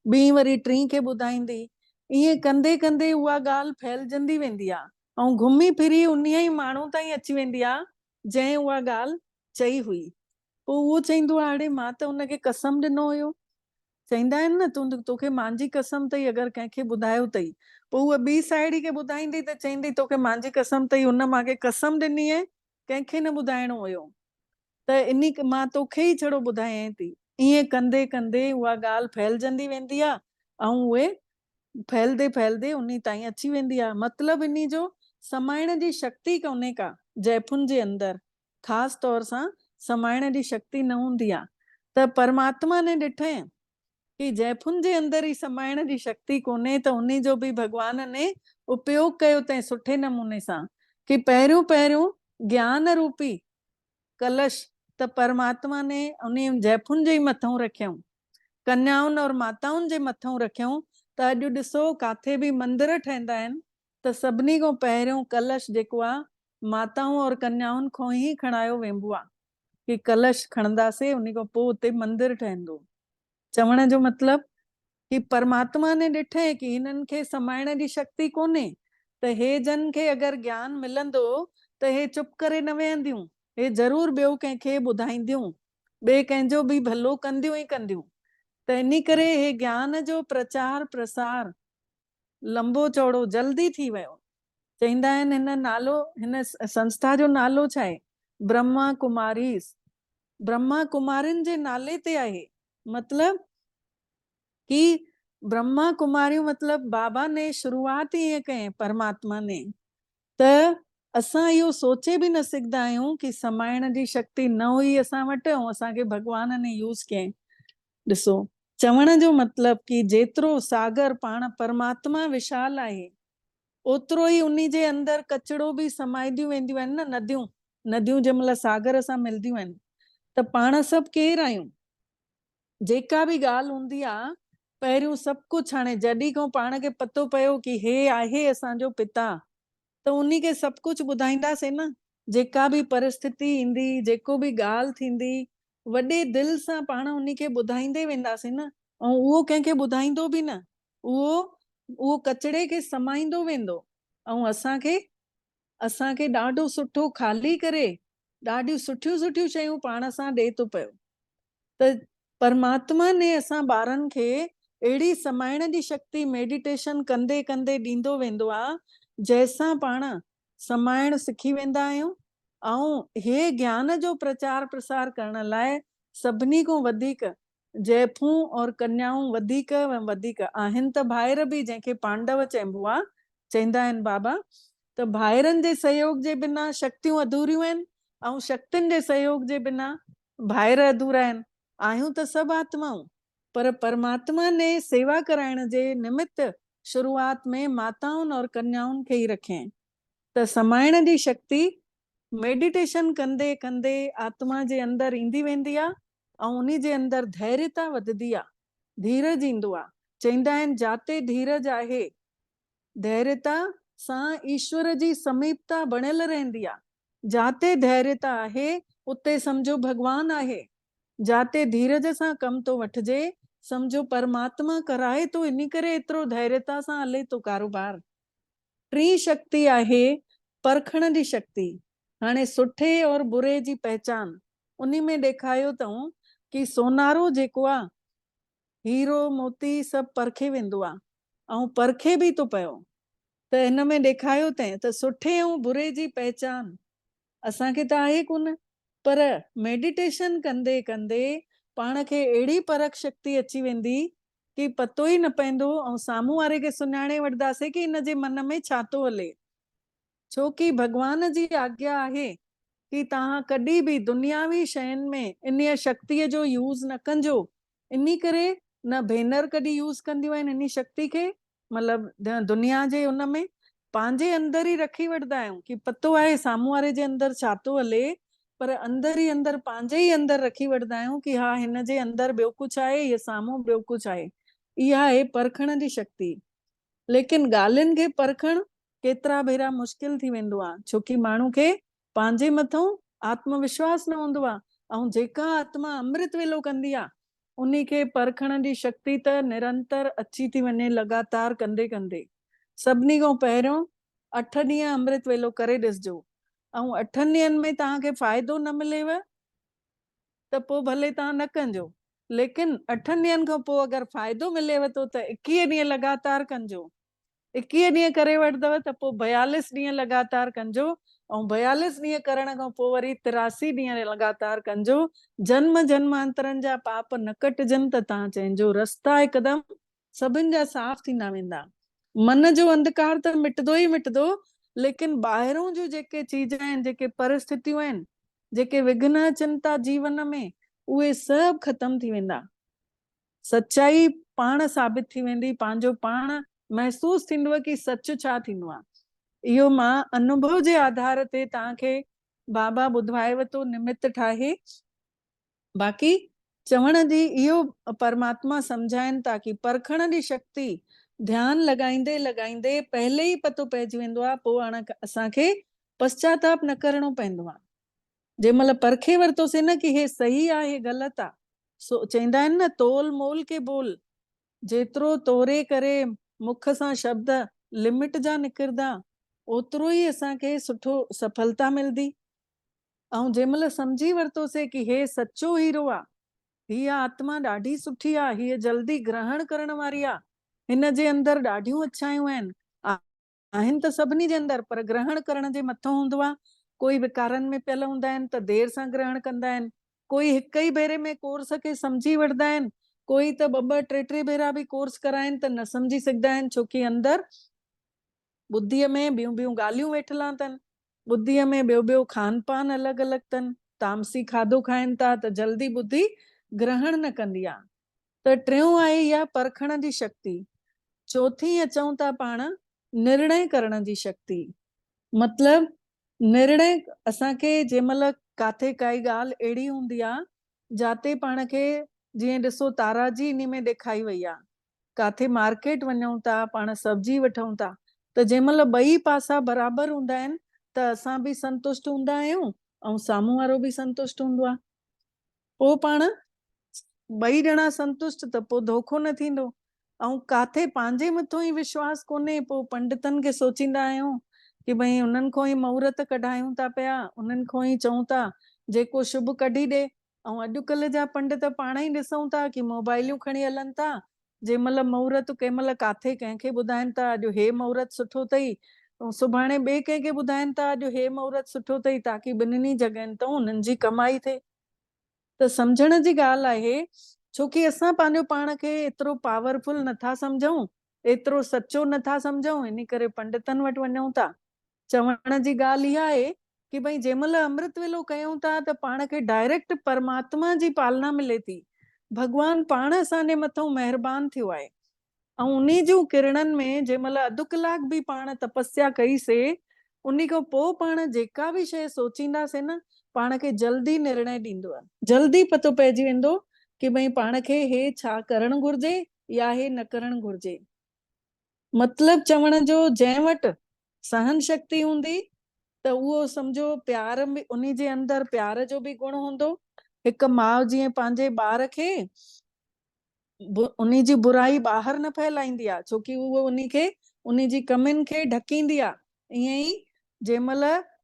ॿी वरी टी खे ॿुधाईंदी। ईअं कंदे कंदे उहा ॻाल्हि फैलजंदी वेंदी आहे ऐं घुमी फिरी उन ई माण्हू ताईं अची वेंदी आहे जंहिं उहा ॻाल्हि चई हुई। पोइ उहो चवंदो आहे अड़े मां त उनखे कसम ॾिनो हुयो। चवंदा आहिनि न तोखे मुंहिंजी कसम अथई अगरि कंहिंखे ॿुधायो अथई। पोइ उहा ॿी साहेड़ी खे ॿुधाईंदी त चवंदी तोखे मुंहिंजी कसम अथई, हुन मूंखे कसम ॾिनी आहे, कंहिंखे न ॿुधाइणो हुयो, त मां तोखे ई छड़ो ॿुधायां थी। ईअं कंदे कंदे उहा ॻाल्हि फैलजंदी वेंदी आहे ऐं उहे फैलदे फैलदे उन ताईं अची वेंदी आहे। मतलब इन जो समाइण जी शक्ति कोन्हे का जैफुन जे अंदरि, ख़ासि तौर सां समाइण जी शक्ति न हूंदी आहे। त परमात्मा ने ॾिठे कि जैफुन जे अंदरि ई समाइण जी शक्ति कोन्हे, त उन जो बि भॻवान ने उपयोग कयो अथई सुठे नमूने सां कि पहिरियों पहिरियों ज्ञान रूपी कलश त परमात्मा ने उन जैफुन जे ई मथां रखियऊं, कन्याउनि और माताउनि जे मथां रखियऊं। त अॼु ॾिसो काथे बि मंदिर ठहंदा आहिनि त सभिनी खां पहिरियों कलश जेको आहे माताऊं और कन्याउनि खां ई खणायो वेंदो आहे कि कलश खणंदासीं, उन खां पोइ उते मंदिर ठहंदो। चवण जो मतलब कि परमात्मा ने ॾिठे कि हिननि खे समाइण जी शक्ति कोन्हे, त हे जन खे अगरि ज्ञान मिलंदो त हे चुप करे न वेहंदियूं, हे ज़रूर ॿियो कंहिंखे ॿुधाईंदियूं, ॿिए कंहिंजो बि भलो कंदियूं ई कंदियूं। त इन करे हे ज्ञान जो प्रचार प्रसार लंबो चौड़ो जल्दी थी वियो। चवंदा आहिनि हिन नालो, हिन संस्था जो नालो छा आहे? ब्रह्मा कुमारीस। ब्रह्मा कुमारियुनि जे नाले ते आहे। मतलब कि ब्रह्मा कुमारियूं मतलब बाबा ने शुरूआत ईअं कयईं परमात्मा ने। त असां इहो सोचे बि न सघंदा आहियूं कि समाइण जी शक्ति न हुई असां वटि ऐं असांखे भॻवान ने यूज़ कयईं। ॾिसो, चवण जो मतलब कि जेतिरो सागर पाण परमात्मा विशाल आहे, ओतिरो ई उन्ही जे अंदरि कचिड़ो बि समाईंदियूं वेंदियूं आहिनि न। नदियूं नदियूं जंहिंमहिल सागर सां मिलदियूं आहिनि त पाण सभु केरु आहियूं? जेका बि ॻाल्हि हूंदी आहे पहिरियों सभु कुझु, हाणे जॾहिं खां पाण खे पतो पियो कि हे आहे असांजो पिता, त उन्ही खे सभु कुझु ॿुधाईंदासीं न। जेका बि परिस्थिति ईंदी, जेको बि ॻाल्हि थींदी, वॾे दिलि सां पाण उन्ही खे ॿुधाईंदे वेंदासीं न। ऐं उहो कंहिंखे ॿुधाईंदो बि न, उहो कचिड़े खे समाईंदो वेंदो ऐं असांखे ॾाढो सुठो ख़ाली करे ॾाढियूं सुठियूं सुठियूं शयूं पाण सां ॾिए थो पियो। त परमात्मा ने असां ॿारनि खे अहिड़ी समाइण जी शक्ति मेडिटेशन कंदे कंदे ॾींदो वेंदो आहे, जंहिंसां पाण समाइण सिखी वेंदा आहियूं। ऐं हे ज्ञान जो प्रचार प्रसार करण लाइ सभिनी खां वधीक जैफूं और कन्याऊं वधीक वधीक आहिनि त भाइर बि, जंहिंखे पांडव चइबो आहे, चवंदा आहिनि बाबा। त भाइरनि जे सहयोग जे बिना शक्तियूं अधूरियूं आहिनि ऐं शक्तियुनि जे सहयोग जे बिना भाइर अधूरा आहिनि। आहियूं त सभु आत्माऊं, पर परमात्मा ने सेवा कराइण जे निमित्त शुरूआत में माताउनि और कन्याउनि खे ई रखियईं। त समाइण जी शक्ति मेडिटेशन कंदे कंदे आत्मा जे अंदरि ईंदी वेंदी आहे ऐं उन्ही जे अंदरि धैर्यता वधंदी आहे, धीरज ईंदो आहे। चवंदा आहिनि जाते धीरज आहे, धैर्यता सां ईश्वर जी समीपता बणियल रहंदी आहे। जाते धैर्यता आहे उते सम्झो भगवान आहे। जाते धीरज सां कम थो वठिजे, सम्झो परमात्मा कराए थो, इन करे एतिरो धैर्यता सां हले थो कारोबार। टी शक्ति आहे परखण जी शक्ति। हाणे सुठे और बुरे जी पहचान उन्ही में ॾेखारियो अथऊं कि सोनारो जेको आहे, हीरो मोती सभु परखे वेंदो आहे ऐं परखे बि थो पियो। त हिन में ॾेखारियो अथई त सुठे ऐं बुरे जी पहचान असांखे त आहे कोन, पर मेडिटेशन कंदे कंदे पाण खे अहिड़ी परख शक्ति अची वेंदी कि पतो ई न पवंदो ऐं साम्हूं वारे खे सुञाणे वठंदासीं कि हिन जे मन में छा थो हले। छो कि भगवान जी आज्ञा आहे कि तव्हां कॾहिं बि दुनियावी शयुनि में इन शक्तिअ जो यूज़ न कजो। इन करे न भेनर कॾहिं यूज़ कंदियूं आहिनि इन शक्ति खे, मतिलबु दुनिया जे उन में पंहिंजे अंदरि ई रखी वठंदा आहियूं कि पतो आहे साम्हूं वारे जे अंदरि छा थो हले, पर अंदरि ई अंदरि पंहिंजे ई अंदरि रखी वठंदा आहियूं कि हा हिन जे अंदरि ॿियो कुझु आहे, ये साम्हूं ॿियो कुझु आहे। इहा आहे परखण जी शक्ति। लेकिन ॻाल्हियुनि खे परखण केतिरा भेरा मुश्किल थी वेंदो आहे, छो कि माण्हू खे पंहिंजे मथां आत्मविश्वास न हूंदो आहे। ऐं जेका आत्मा अमृत वेलो कंदी आहे उन्ही खे परखण जी शक्ति त निरंतर अची थी वञे, लगातार कंदे कंदे। सभिनी खां पहिरियों 8 ॾींहं अमृत वेलो करे ॾिसजो, ऐं 8 ॾींहंनि में तव्हांखे फ़ाइदो न मिलेव त पोइ भले तव्हां न कजो। लेकिन 8 ॾींहंनि खां पोइ अगरि फ़ाइदो मिलेव थो त 21 ॾींहं लगातार कजो। 21 ॾींहं करे वठंदव त पोइ 42 ॾींहं लगातार कजो, ऐं 42 ॾींहं करण खां पोइ वरी 83 ॾींहं लगातार कजो। जन्म जन्मांतरनि जा पाप न कटिजनि त तव्हां चइजो रस्ता हिकदमि सभिनि जा साफ़ थींदा वेंदा। मन जो अंधकार त मिटदो ई मिटदो, लेकिन ॿाहिरों जूं जेके चीज आहिनि, जेके परिस्थितियूं आहिनि, जेके विघ्न अचनि था जीवन में, उहे सभु ख़तम थी वेंदा। सच्चाई पाण साबित थी वेंदी, पंहिंजो पाण महसूस थींदो कि सच छा थींदो आहे। इहो मां अनुभव जे आधार ते तव्हांखे बाबा ॿुधायव थो, निमित्त ठाहे। बाक़ी चवण जी इहो परमात्मा सम्झाइनि था कि परखण जी शक्ति ध्यान लॻाईंदे लॻाईंदे पहले ई पतो पइजी वेंदो आहे, पोइ हाणे असांखे पश्चाताप न करणो पवंदो आहे। जंहिं महिल परखे वरितोसीं न कि हे सही आहे, हे ग़लति आहे, सो चवंदा आहिनि न तोल मोल के बोल। जेतिरो तोरे करे मुख सां शब्द लिमिट जा निकिरंदा, ओतिरो ई असांखे सुठो सफलता मिलंदी। ऐं जंहिं महिल सम्झी वरितोसीं कि हे सचो हीरो आहे, हीअ आत्मा ॾाढी सुठी आहे, हीअ जल्दी ग्रहण करण वारी आहे, हिन जे अंदरि ॾाढियूं अच्छायूं आहिनि त सभिनी जे अंदरि, पर ग्रहण करण जे मथां हूंदो आहे। कोई विकारनि में पियल हूंदा आहिनि त देर सां ग्रहण कंदा आहिनि, कोई हिक ई भेरे में कोर्स खे सम्झी वठंदा आहिनि, कोई त 2-2 3 भेरा बि कोर्स कराइनि त न सम्झी सघंदा आहिनि, छो कि अंदरि ॿुद्धीअ में ॿियूं ॿियूं ॻाल्हियूं वेठल अथनि, ॿुद्धीअ में ॿियो खान पान अलॻि अलॻि अथनि, तामसी खाधो खाइनि था त जल्दी ॿुधी ग्रहण न कंदी आहे। त टियों आहे इहा परखण जी शक्ति। चौथी अचूं था पाण निर्णय करण जी शक्ति। मतलब निर्णय असांखे जंहिंमहिल काथे काई ॻाल्हि अहिड़ी हूंदी आहे जाते पाण खे जीअं ॾिसो ताराजी इन में ॾेखाई वई आहे, काथे मार्केट वञूं था पाण सब्जी वठूं था त जंहिंमहिल ॿई पासा बराबरि हूंदा आहिनि त असां बि संतुष्ट हूंदा आहियूं ऐं साम्हूं वारो बि संतुष्ट हूंदो आहे। पोइ पाण ॿई ॼणा संतुष्ट त पोइ धोखो न थींदो। ऐं काथे पंहिंजे मथां ई विश्वास कोन्हे पोइ पंडितनि खे सोचींदा आहियूं कि भई उन्हनि खां ई मुहूर्त कढायूं था पिया, उन्हनि खां ई चऊं था जेको शुभ कढी ॾे। ऐं अॼुकल्ह जा पंडित पाण ई ॾिसूं था कि मोबाइलियूं खणी हलनि था, जंहिंमहिल मुहूर्त कंहिं महिल काथे कंहिंखे ॿुधाइनि था अॼु हे मुहूर्त सुठो अथई, ऐं सुभाणे ॿिए कंहिंखे ॿुधाइनि था अॼु हे मुहूर्त सुठो अथई, ताकी ॿिन्हिनि जॻहियुनि तां उन्हनि जी कमाई थिए। त सम्झण जी ॻाल्हि आहे, छोकी असां पंहिंजो पाण खे एतिरो पावरफुल नथा सम्झूं, एतिरो सचो नथा सम्झूं, इन करे पंडितनि वटि वञूं था। चवण जी ॻाल्हि इहा आहे कि भई जंहिंमहिल अमृत वेलो कयूं था त पाण खे डायरेक्ट परमात्मा जी पालना मिले थी, भॻवान पाण असांजे मथां महिरबान थियो आहे। ऐं उन जूं किरणनि में जंहिंमहिल अधु कलाक बि पाण तपस्या कईसीं, उन खां पोइ पाण जेका बि शइ सोचींदासीं न पाण खे जल्दी निर्णय ॾींदो आहे, जल्दी पतो पइजी वेंदो कि भई पाण खे हे छा करणु घुर्जे या हे न करणु घुर्जे। मतलब चवण जो जंहिं वटि सहन शक्ति हूंदी त उहो सम्झो प्यार में उन जे अंदरि प्यार जो बि गुण हूंदो। हिकु माउ जीअं पंहिंजे ॿार खे उन जी बुराई ॿाहिरि न फैलाईंदी आहे, छोकी उहो उन खे उन जी कमियुनि खे ढकींदी आहे। ईअं ई जंहिंमहिल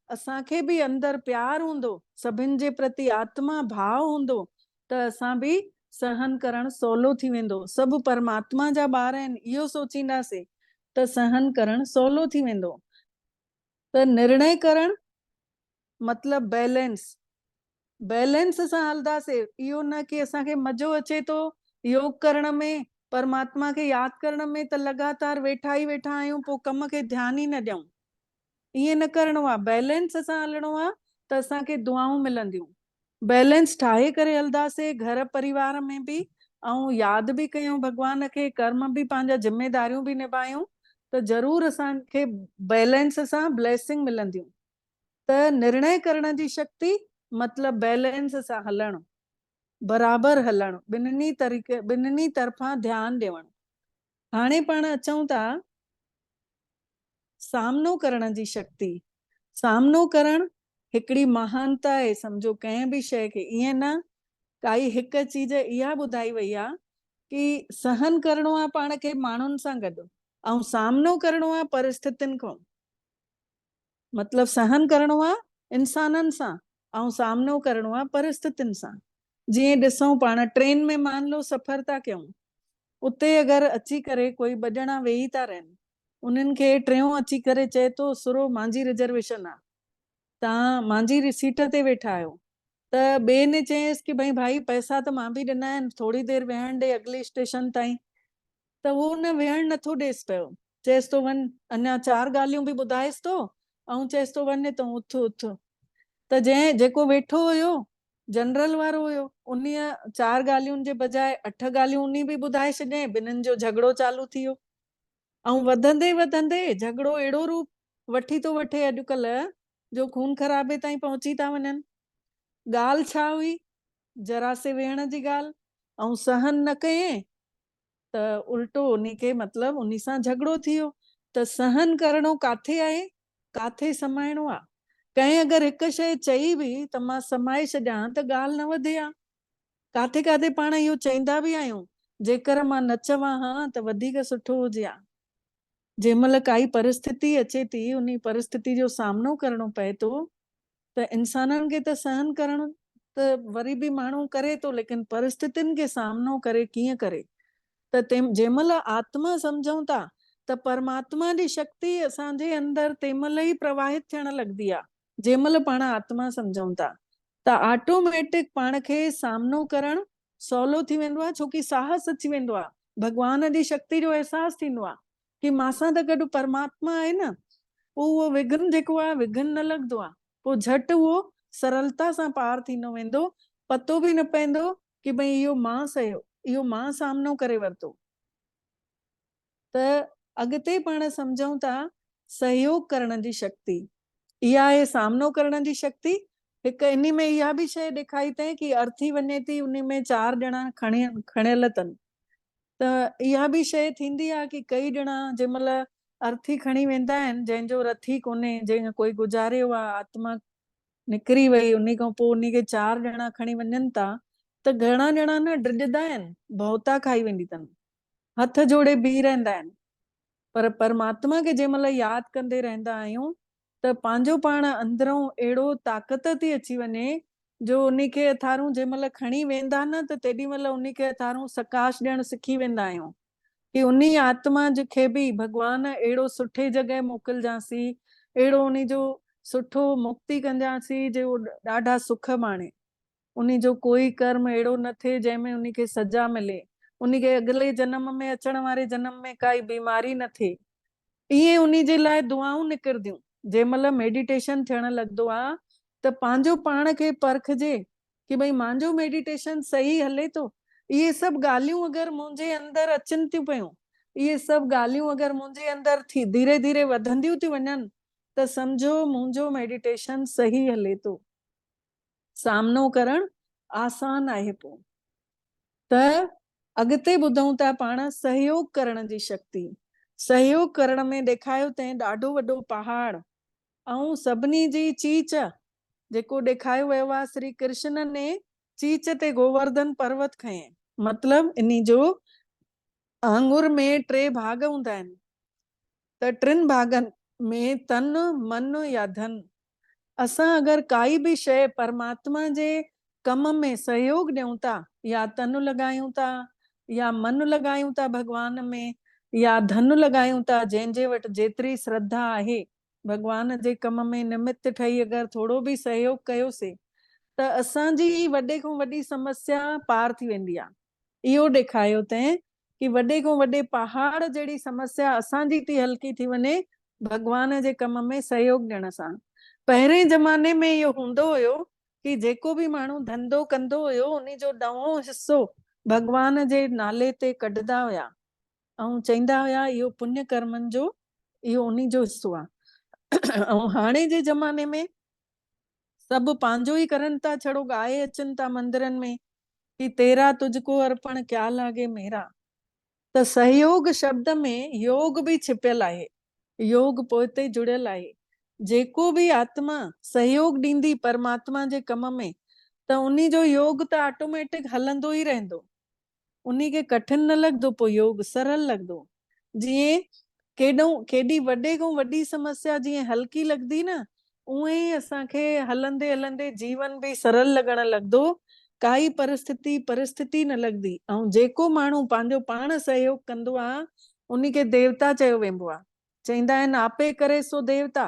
असांखे बि अंदरि प्यार हूंदो, सभिनि जे प्रति आत्मा भाव हूंदो त असां बि सहन करणु सवलो थी वेंदो। सभु परमात्मा जा ॿार आहिनि इहो सोचींदासीं त सहन करणु सवलो थी वेंदो। त निर्णय करणु मतलब बैलेंस, बैलेंस सां हलंदासीं। इहो न कि असांखे मज़ो अचे थो योग करण में, परमात्मा खे यादि करण में त लगातार वेठा ई वेठा आहियूं, पोइ कम खे ध्यानु ई न ॾियूं। ईअं न करिणो आहे, बैलेंस सां हलणो आहे त असांखे दुआऊं मिलंदियूं। बैलेंस ठाहे करे हलंदासीं घर परिवार में बि, ऐं यादि बि कयूं भॻवान खे, कर्म बि पंहिंजा ज़िम्मेदारियूं बि निभायूं त ज़रूरु असांखे बैलेंस सां ब्लेसिंग मिलंदियूं। त निर्णय करण जी शक्ति मतलब बैलेंस सां हलणु, बराबरि हलणु, ॿिन्हिनि तरफ़ां ध्यानु ॾियणु। हाणे पाण अचूं था सामनो करण जी शक्ति। सामनो करणु हिकिड़ी महानता आहे, सम्झो कंहिं बि शइ खे। ईअं न काई हिकु चीज इहा ॿुधाई वई आहे कि सहन करिणो आहे पाण खे माण्हुनि सां गॾु ऐं सामनो करिणो आहे परिस्थितियुनि खां। मतलब सहन करिणो आहे इंसाननि सां ऐं सामनो करिणो आहे परिस्थितियुनि सां। जीअं ॾिसूं पाण ट्रेन में मान लो सफ़र था कयूं, उते अगरि अची करे कोई ॿ ॼणा वेही था रहनि, उन्हनि खे टियों अची करे चए थो सुरो मुंहिंजी रिजर्वेशन आहे, तव्हां मुंहिंजी सीट ते वेठा आहियो, त ॿिए ने चयसि कि भई भाई पैसा त मां बि ॾिना आहिनि, थोरी देरि वेहण ॾे अगले स्टेशन ताईं। त उहो न वेहण नथो ॾेसि पियो, चएसि थो वञ, अञा 4 ॻाल्हियूं बि ॿुधाएसि थो ऐं चएसि थो वञ तूं उथ उथ। त जेको वेठो हुयो जनरल वारो हुयो, उन 4 ॻाल्हियुनि जे बजाए 8 ॻाल्हियूं उन बि ॿुधाए छॾियईं। ॿिन्हिनि जो झगड़ो चालू थी वियो ऐं वधंदे वधंदे झगड़ो अहिड़ो रूप वठी थो वठे अॼुकल्ह जो खून खराबे ताईं पहुची था वञनि। ॻाल्हि छा हुई, जरा से वेहण जी ॻाल्हि, ऐं सहन न कयईं त उल्टो उन खे मतलब उन सां झगड़ो थी वियो। त सहन करणो काथे आहे, काथे समाइणो आहे। कंहिं अगरि हिकु शइ चई बि त मां समाए छॾियां त ॻाल्हि न वधे आहे। काथे काथे पाण इहो चईंदा बि आहियूं, जेकर मां न चवां हा त वधीक सुठो हुजे हा। जंहिंमहिल काई परिस्थिति अचे थी, उन परिस्थिति जो सामनो करणो पए थो त इंसाननि खे त सहन करणु त वरी बि माण्हू करे थो, लेकिन परिस्थितियुनि खे सामनो करे कीअं करे। त जंहिंमहिल आत्मा सम्झूं था त परमात्मा जी शक्ति असांजे अंदरि तंहिंमहिल ई प्रवाहित थियण लॻंदी आहे, जंहिंमहिल पाण आत्मा सम्झूं था। त ऑटोमेटिक पाण खे सामनो करणु सवलो थी वेंदो आहे, छोकी साहस अची वेंदो आहे, भॻवान जी शक्ति जो अहसासु थींदो आहे कि मासां त गॾु परमात्मा आहे न। पोइ उहो विघ्न जेको आहे विघ्न न लॻंदो आहे, पोइ झटि उहो सरलता सां पार थींदो वेंदो, पतो बि न पवंदो कि भई इहो मां सहियो, इहो मां सामनो करे वरितो। त अॻिते पाण सम्झूं था सहयोग करण जी शक्ति, इहा आहे सामनो करण जी शक्ति। हिकु इन में इहा बि शइ ॾेखारी अथई कि अर्थी वञे थी, उन में 4 ॼणा खणियल अथनि, त इहा बि शइ थींदी आहे कि कई ॼणा जंहिं महिल अर्थी खणी वेंदा आहिनि, जंहिंजो रथी कोन्हे, जंहिं कोई गुज़ारियो आहे, आत्मा निकिरी वई, उन खां पोइ उन खे 4 ॼणा खणी वञनि था, त घणा ॼणा न ड्रिजदा आहिनि, भौता खाई वेंदी अथनि, हथ जोड़े बीह रहंदा आहिनि। पर परमात्मा खे जंहिं महिल यादि कंदे रहंदा आहियूं त पंहिंजो पाण अंदरों अहिड़ो ताक़त थी अची वञे, जो उन खे अथारूं जंहिं महिल खणी वेंदा न, त तेॾी महिल उन खे अथारूं सकाश ॾियणु सिखी वेंदा आहियूं कि उन आत्मा खे बि भॻवान अहिड़ो सुठे जॻह मोकिलजांसीं, अहिड़ो उन जो सुठो मुक्ति कंदासीं जो ॾाढा सुख माणे। उन जो कोई कर्म अहिड़ो न थिए जंहिंमें उन खे सजा मिले, उन खे अॻिले जन्म में अचण वारे जन्म में काई बीमारी न थिए। इहे उन जे लाइ दुआऊं निकिरंदियूं। जंहिं महिल मेडिटेशन थियण लॻंदो आहे त पंहिंजो पाण खे परखिजे कि भई मुंहिंजो मेडिटेशन सही हले थो। इहे सभु ॻाल्हियूं अगरि मुंहिंजे अंदरि अचनि थियूं पियूं, इहे सभु ॻाल्हियूं अगरि मुंहिंजे अंदरि थी धीरे धीरे वधंदियूं थी वञनि, त सम्झो मुंहिंजो मेडिटेशन सही हले थो। सामनो करणु आसान आहे। पोइ त अॻिते ॿुधूं था पाण सहयोग करण जी शक्ति। सहयोग करण में ॾेखारियो अथई ॾाढो वॾो पहाड़ ऐं सभिनी जी चीच, जेको ॾेखारियो वियो आहे श्री कृष्ण ने चीच ते गोवर्धन पर्वत खयईं। मतलब इन जो आंगुर में 3 भाग हूंदा आहिनि, त 3 भागनि में तन, मन या धन। असां अगरि काई बि शइ परमात्मा जे कम में सहयोग ॾियूं था, या तन लॻायूं था, या मन लॻायूं था भॻवान में, या धन लॻायूं था, जंहिंजे वटि जेतिरी श्रद्धा आहे, भॻवान जे कम में निमित्त ठही अगरि थोरो बि सहयोग कयोसीं, त असांजी वॾे खां वॾी समस्या पार थी वेंदी आहे। इहो ॾेखारियो अथई कि वॾे खां वॾे पहाड़ जहिड़ी समस्या असांजी थी हल्की थी वञे भॻवान जे कम में सहयोग ॾियण सां। पहिरें ज़माने में इहो हूंदो हुयो कि जेको बि माण्हू धंधो कंदो हुयो, उन जो 10हों हिसो भॻवान जे नाले ते कढंदा हुया ऐं चवंदा हुया इहो पुण्य कर्मनि जो, इहो उन जो हिसो आहे। ऐं हाणे जे ज़माने में सभु पंहिंजो ई करनि था, छड़ो ॻाए अचनि था मंदरनि में कि तेरा तुझको अर्पण क्या लागे मेरा। त सहयोग शब्द में योग बि छिपियल आहे, योग पोइते जुड़ियल आहे। जेको बि आत्मा सहयोग ॾींदी परमात्मा जे कम में, त उन जो योग त ऑटोमेटिक हलंदो ई रहंदो, उन खे कठिन न लॻंदो, पोइ योग सरल लॻंदो। जीअं केॾी वॾे खां वॾी समस्या जीअं हल्की लॻंदी न, उहे ई असांखे हलंदे हलंदे जीवन बि सरल लॻण लॻंदो, काई परिस्थिति न लॻंदी। ऐं जेको माण्हू पंहिंजो पाण सहयोग कंदो आहे, उन खे देवता चयो वेंदो आहे। चवंदा आहिनि आपे करे सो देवता,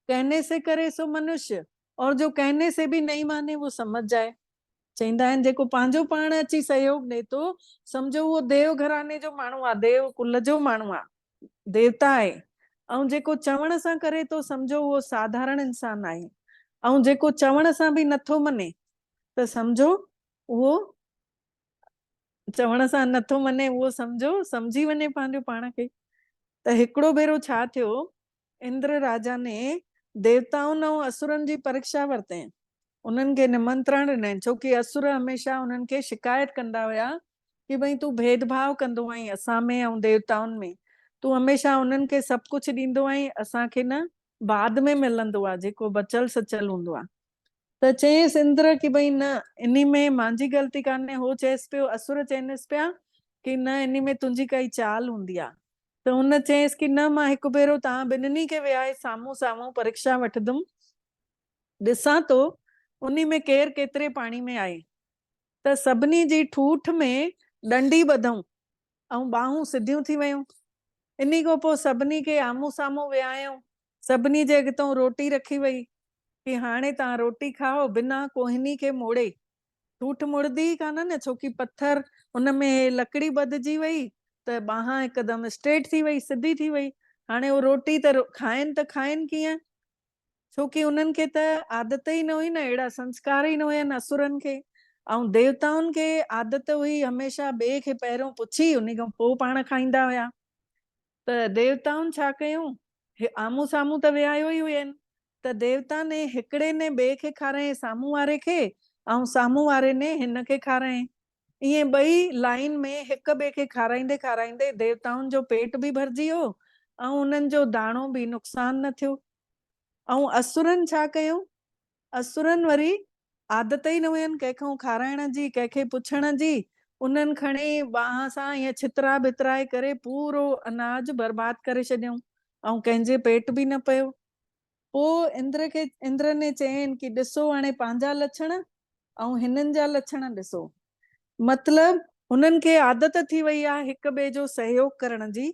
कहने से करे सो मनुष्य, और जो कहने से भी नहीं माने वो समझ जाए। चवंदा आहिनि जेको पंहिंजो पाण अची सहयोग ॾे थो, सम्झो उहो देव घराने जो माण्हू आहे, देव कुल जो माण्हू आहे, देवता आहे। ऐं जेको चवण सां करे थो, सम्झो उहो साधारण इंसान आहे। ऐं जेको चवण सां बि नथो मने, त सम्झो उहो चवण सां नथो मने, उहो सम्झो सम्झी वञे पंहिंजो पाण खे। त हिकिड़ो भेरो छा थियो, इंद्र राजा ने देवताउनि ऐं असुरनि जी परीक्षा वरितई। उन्हनि खे निमंत्रण ॾिनई, छोकी असुर हमेशह उन्हनि खे शिकायत कंदा हुया कि भई तूं भेदभाव कंदो आहीं असां में ऐं देवताउनि में, तूं हमेशह उन्हनि खे सभु कुझु ॾींदो आहीं, असांखे न बाद में मिलंदो आहे जेको बचल सचल हूंदो आहे। त चयईंसि इंद्र कि भई न, इन में मुंहिंजी ग़लती कान्हे। हो चएसि पियो, असुर चवनिसि पिया कि न, इन में तुंहिंजी काई चाल हूंदी आहे। त हुन चयईंसि कि न, मां हिकु भेरो तव्हां ॿिन्हिनि खे विहाए साम्हूं साम्हूं परीक्षा वठंदुमि, ॾिसां थो उन में केरु केतिरे पाणी में आहे। त सभिनी जी ठूठ में डंडी ॿधऊं ऐं ॿाहूं सिधियूं थी वियूं। इन खां पोइ सभिनी खे आम्हूं साम्हूं विहायूं, सभिनी जे अॻितो रोटी रखी वई कि हाणे तव्हां रोटी खाओ बिना कोहिनी खे मोड़े। ठूठ मुड़दी ई कान न, छोकी पत्थर उन में लकड़ी ॿधजी वई, त ॿाहां हिकदमि स्ट्रेट थी वई, सिधी थी वई। हाणे उहो रोटी त खाइनि कीअं, छोकी उन्हनि खे त आदत ई न हुई न, अहिड़ा संस्कार ई न हुयनि असुरनि खे। ऐं देवताउनि खे आदत हुई हमेशह ॿिए खे पहिरियों पुछी, उन खां पोइ पाण खाईंदा हुया। त देवताउनि छा कयूं, आम्हूं साम्हूं त विहायो ई हुयनि, त देवता ने हिकिड़े ने ॿिए खे खारायईं साम्हूं वारे खे, ऐं साम्हूं वारे ने हिन खे खारायईं। ईअं ॿई लाइन में हिक ॿिए खे खाराईंदे खाराईंदे देवताउनि जो पेट बि भरिजी वियो ऐं उन्हनि जो दाणो बि नुक़सान न थियो। ऐं असुरनि छा कयूं, असुरनि वरी आदत ई न हुयनि कंहिंखां खाराइण जी, कंहिंखे पुछण जी। उन्हनि खणी बांह सां ईअं छितरा भितराए करे पूरो अनाज बर्बाद करे छॾियऊं ऐं कंहिंजे पेट बि न पियो। पोइ इंद्र ने चयनि कि ॾिसो हाणे पंहिंजा लक्षण ऐं हिननि जा लक्षण ॾिसो। मतलब हुननि खे आदत थी वई आहे हिक ॿिए जो सहयोग करण जी,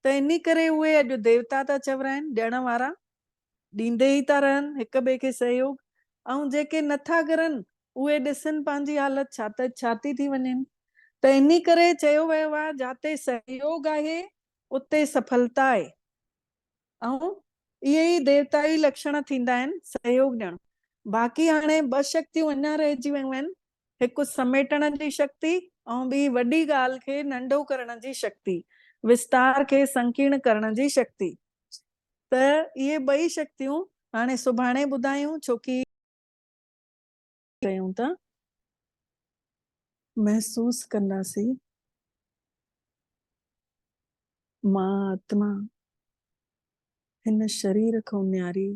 त इन करे उहे अॼु देवता था चवराइनि, ॾियण वारा ॾींदे ई था रहनि हिक ॿिए खे सहयोग। ऐं जेके नथा करनि उहे ॾिसनि पंहिंजी हालत छा थी वञनि। त इन करे चयो वियो आहे जाते सहयोग आहे उते सफलता आहे। ऐं इहे ई देवताई लक्षण थींदा आहिनि, सहयोग ॾियणु। बाक़ी हाणे ॿ शक्तियूं अञा रहिजी वियूं आहिनि, हिकु समेटण जी शक्ति ऐं ॿी वॾी ॻाल्हि खे नंढो करण जी शक्ति, विस्तार खे संकीर्ण करण जी शक्ति। त इहे ॿई शक्तियूं हाणे सुभाणे ॿुधायूं, छोकी कयूं था महसूस कंदासीं मां आत्मा हिन शरीर खां न्यारी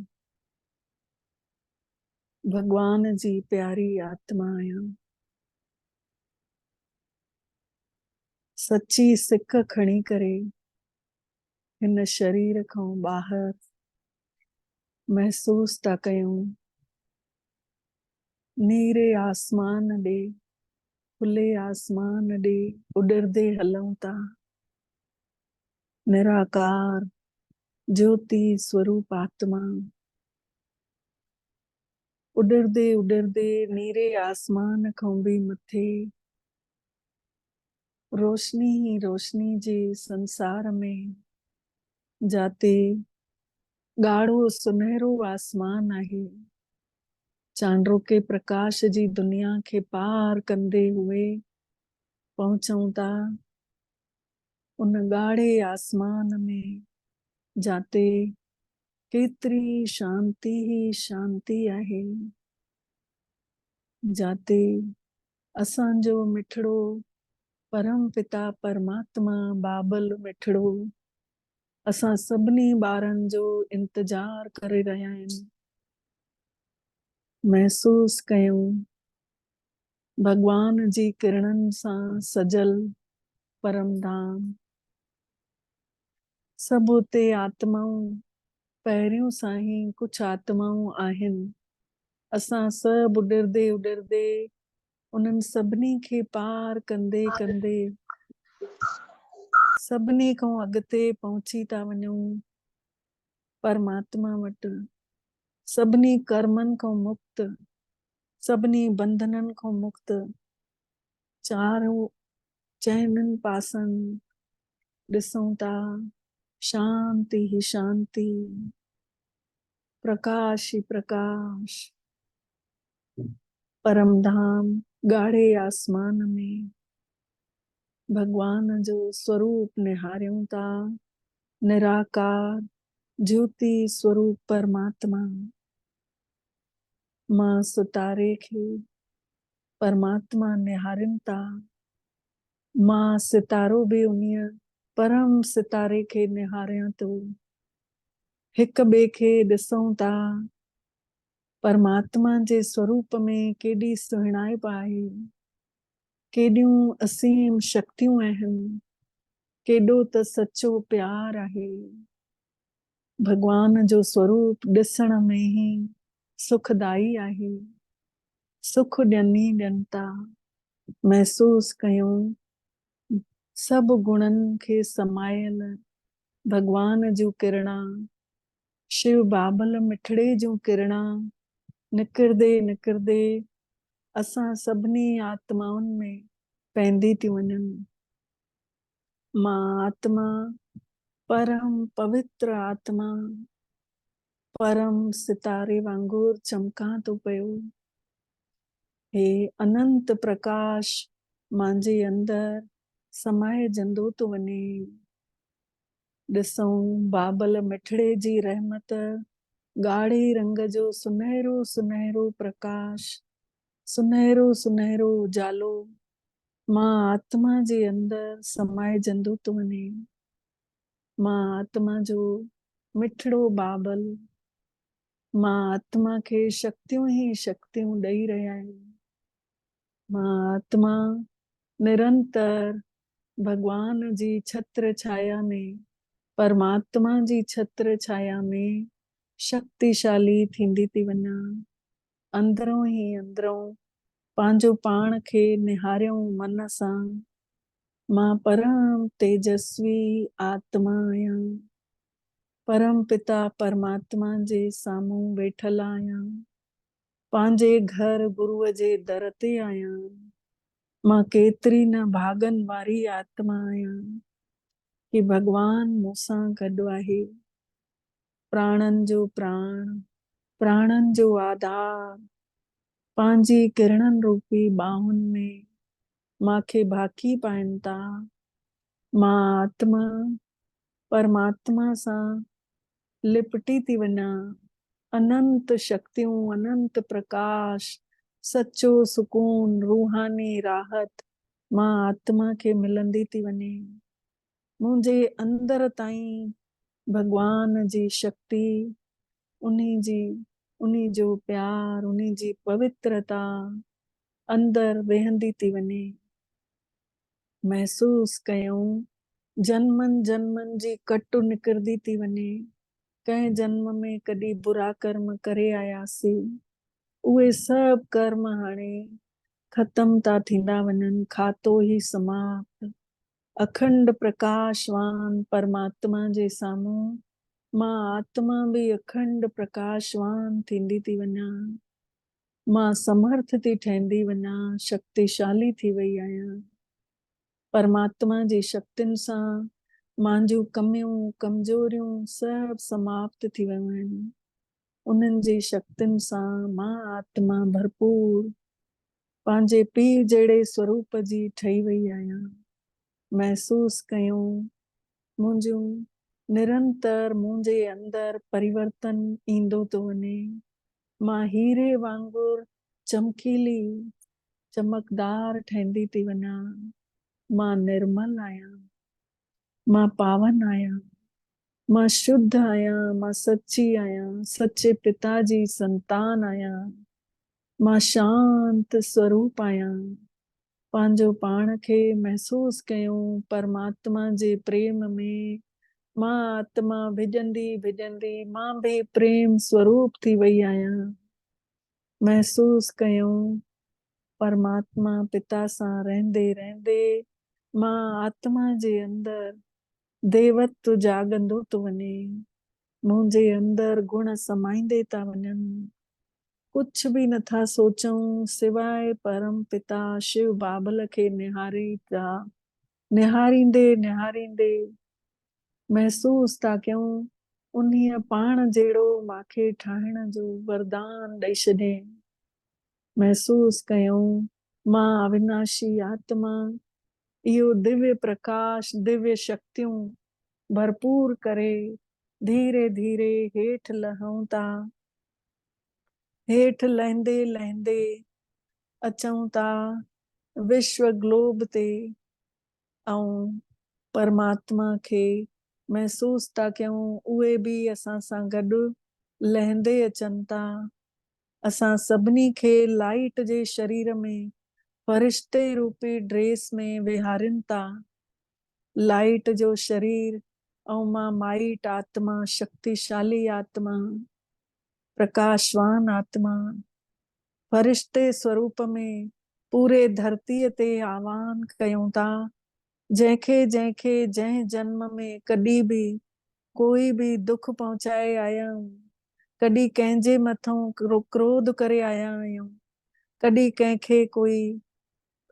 भगवान जी प्यारी आत्मा आहियां। सची सिक खणी करे हिन शरीर खां ॿाहिरि महसूस था कयूं नीरे आसमान ॾे, खुले आसमान ॾे उॾरदे हलूं था। निराकार ज्योति स्वरूप आत्मा उॾरदे उॾरदे नीरे आसमान खां बि मथे रोशनी ही रोशनी जे संसार में, जाते ॻाढ़ो सुनहरो आसमान आहे, चांड्रो के प्रकाश जी दुनिया खे पार कंदे हुए पहुचूं था उन ॻाढ़े आसमान में, जाते केतिरी शांती ही शांती आहे, जाते असांजो मिठड़ो परम पिता परमात्मा बाबल मिठड़ो असां सभिनी ॿारनि जो इंतजार करे रहिया आहिनि। महसूस कयूं भगवान जी किरणनि सां सजल परम धाम। सभु उते आत्माऊं पहिरियों सां ही कुझु आत्माऊं आहिनि। असां सभु उॾरदे उॾरदे उन्हनि सभिनी खे पार कंदे कंदे सभिनी खां अॻिते पहुची था वञूं परमात्मा वटि। सभिनी कर्मनि खां मुक्त, सभिनी बंधननि खां मुक्त, चारों चइनिनि पासनि ॾिसूं था शांति ही शांति, प्रकाश ही प्रकाश, परम धाम ॻाढ़े आसमान में भगवान जो स्वरूप निहारियूं था। निराकार ज्योति स्वरूप परमात्मा, मां सितारे खे परमात्मा निहारिनि था। मां सितारो बि उन्हीअ परम सितारे खे निहारियां थो। हिक ॿिए खे ॾिसूं था परमात्मा जे स्वरूप में केॾी सुहिणाइप आहे, केॾियूं असीम शक्तियूं आहिनि, केॾो त सच्चो प्यार आहे। भगवान जो स्वरूप ॾिसण में ही सुखदाई आहे, सुख ॾियनि था। महसूस कयूं सभु गुणनि खे समायल भगवान जूं किरणा, शिव बाबल मिठड़े जूं किरणा निकिरदे निकिरदे असां सभिनी आत्माउनि में पवंदी थी वञनि। मां आत्मा परम पवित्र आत्मा परम सितारे वांगुरु चमकां थो पियो। हे अनंत प्रकाश मुंहिंजे अंदर समाइजंदो थो वञे। ॾिसूं बाबल मिठड़े जी रहमत, ॻाढ़े रंग जो सुनहरो सुनहरो प्रकाश, सुनहरो सुनहरो उजालो मां आत्मा जे अंदर समाइजंदो थो वञे। मां आत्मा जो मिठड़ो बाबल, मां आत्मा खे शक्तियूं ई शक्तियूं ॾेई रहिया आहियूं। मां आत्मा निरंतर भगवान जी छत्र छाया में, परमात्मा जी छत्र छाया में शक्तिशाली थींदी थी वञा। अंदरों ई अंदरों पंहिंजो पाण खे निहारियूं मन सां। मां परम तेजस्वी आत्मा आहियां। परम पिता परमात्मा जे साम्हूं वेठल आहियां। पंहिंजे घर गुरुअ जे दर ते आहियां। मां केतिरी न भागन वारी आत्मा आहियां कि भगवान मूंसां गॾु आहे। प्राणन जो प्राण, प्राणन जो आधार, पंहिंजी किरणन रूपी बाहुन में मांखे भाकी पाइनि था। मां आत्मा परमात्मा सां लिपटी थी वञा। अनंत शक्तियूं, अनंत प्रकाश, सच्चो सुकून, रूहानी राहत मां आत्मा खे मिलंदी थी वञे। मुंहिंजे अंदर ताईं भगवान जी शक्ति, उन्ही जो प्यार, उन्ही जी पवित्रता अंदर वेहंदी थी वञे। महसूस कयूं जन्मन जन्मन जी कटु निकिरंदी थी वञे। कंहिं जन्म में कॾहिं बुरा कर्म करे आयासीं, उहे सभु कर्म हाणे खत्म था थींदा वञनि। खातो ई समाप्त। अखंड प्रकाशवान परमात्मा जे साम्हूं मां आत्मा बि अखंड प्रकाशवान थींदी थी वञा। मां समर्थ थी ठहंदी वञा, शक्तिशाली थी वई आहियां। परमात्मा जी शक्तियुनि सां मुंहिंजूं कमियूं कमजोरियूं सभु समाप्त थी वियूं आहिनि। उन्हनि जी शक्तियुनि सां मां आत्मा भरपूर पंहिंजे पीउ जहिड़े स्वरूप जी ठही वई आहियां। महसूस कयूं मुंहिंजूं निरंतर मुंहिंजे अंदर परिवर्तन ईंदो थो वञे। मां हीरे वांगुरु चमकीली चमकदार ठहंदी थी वञा। मां निर्मल आहियां। मां पावन आहियां। मां शुद्ध आहियां। मां सची आहियां। सचे पिता जी संतान आहियां। मां शांत स्वरूप आहियां। पंहिंजो पाण खे महसूस कयूं परमात्मा जे प्रेम में। मां आत्मा भिजंदी भिजंदी मां बि प्रेम स्वरूप थी वई आहियां। महसूस कयूं परमात्मा पिता सां रहंदे रहंदे मां आत्मा जे अंदर देवत्व जाॻंदो थो वञे। मुंहिंजे अंदर गुण समाईंदे था वञनि। कुछ बि नथा सोचूं सिवाय परम पिता शिव बाबल खे निहारे था। निहारींदे निहारींदे महसूस था कयूं उन्हीअ पाण जहिड़ो मांखे ठाहिण जो वरदान ॾेई छॾे। महसूस कयूं मां अविनाशी आत्मा इहो दिव्य प्रकाश दिव्य शक्तियूं भरपूर करे धीरे धीरे हेठि लहूं था। हेठि लहंदे लहंदे अचूं था विश्व ग्लोब ते ऐं परमात्मा खे महसूस था कयूं उहे बि असां सां गॾु लहंदे अचनि था। असां सभिनी खे लाइट जे शरीर में फरिश्ते रूपी ड्रेस में विहारिनि था। लाइट जो शरीर ऐं मां माइट आत्मा शक्तिशाली आत्मा प्रकाशवान आत्मा फरिश्ते स्वरूप में पूरे धरतीअ ते आवाहन कयूं था। जंहिंखे जंहिंखे जंहिं जन्म में कॾहिं बि कोई बि दुख पहुचाए आया आहियूं, कॾहिं कंहिंजे मथां क्रोध करे आया आहियूं, कॾहिं कंहिंखे कोई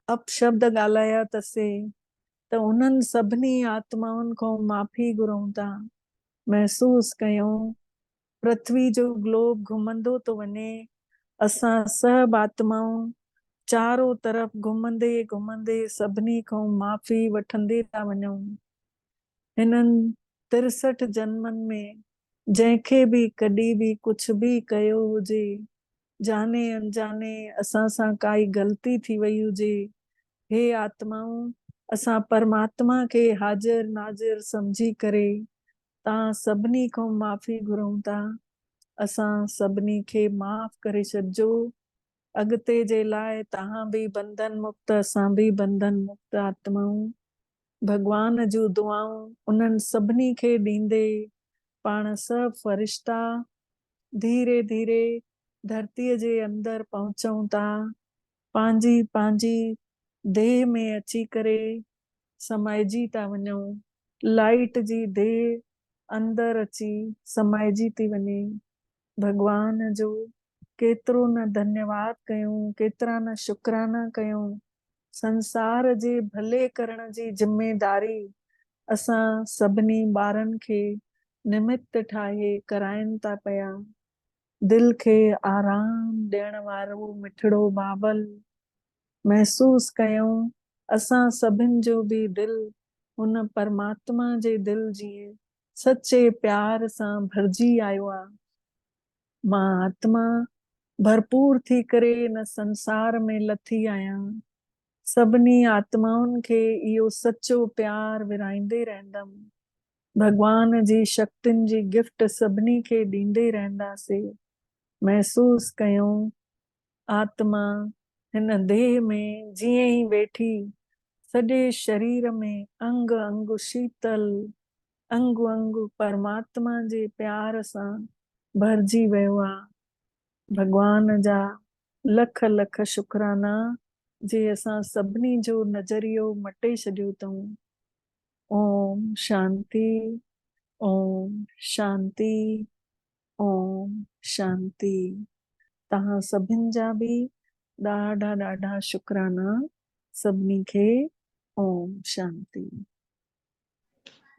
अपशब्द ॻाल्हाया अथसीं त उन्हनि सभिनी आत्माउनि खां माफ़ी घुरूं था। महसूस कयूं पृथ्वी जो ग्लोब घुमंदो थो वञे। असां सभु आत्माऊं चारों तरफ़ घुमंदे घुमंदे सभिनी खां माफ़ी वठंदे था वञूं। हिननि 63 जन्मनि में जंहिंखे बि कॾहिं बि कुझु बि कयो हुजे, जाने अनजाने असां सां काई ग़लती थी वई हुजे, हे आत्माऊं, असां परमात्मा खे हाज़िर नाज़िर समझी करे तव्हां सभिनी खां माफ़ी घुरूं था। असां सभिनी खे माफ़ करे छॾिजो। अॻिते जे लाइ तव्हां बि बंधन मुक्त, असां बि बंधन मुक्त आत्माऊं। भगवान जूं दुआऊं उन्हनि सभिनी खे ॾींदे पाण सभु फरिश्ता धीरे धीरे धरतीअ जे अंदरि पहुचूं था, पंहिंजी पंहिंजी देह में अची करे समाइजी था वञूं। लाइट जी देह अंदरि अची समाइजी थी वञे। भगवान जो केतिरो न धन्यवाद कयूं, केतिरा न शुक्राना कयूं। संसार जे भले करण जी जिम्मेदारी असां सभिनी ॿारनि खे निमित ठाहे कराइनि था पिया। दिल खे आराम ॾियण वारो मिठड़ो बाबल महसूस कयूं। असां सभिनि जो बि दिल हुन परमात्मा जे दिल जीअं सचे प्यार सां भरिजी आयो आहे। मां आत्मा भरपूर थी करे इन संसार में लथी आहियां। सभिनी आत्माउनि खे इहो सचो प्यार विराईंदे रहंदमि। भगवान जी शक्तियुनि जी गिफ्ट सभिनी खे ॾींदे रहंदासीं। महसूस कयूं आत्मा हिन देह में जीअं ई वेठी सॼे शरीर में अंग अंग शीतल, अंग अंग परमात्मा जे प्यार सां भरिजी वियो आहे। भगवान जा लख लख शुक्राना जे असां सभिनी जो नज़रियो मटे छॾियो अथऊं। ओम शांति, ओम शांति, ओम शांति। तव्हां सभिनि जा बि ॾाढा ॾाढा शुक्राना। सभिनी खे ओम शांति।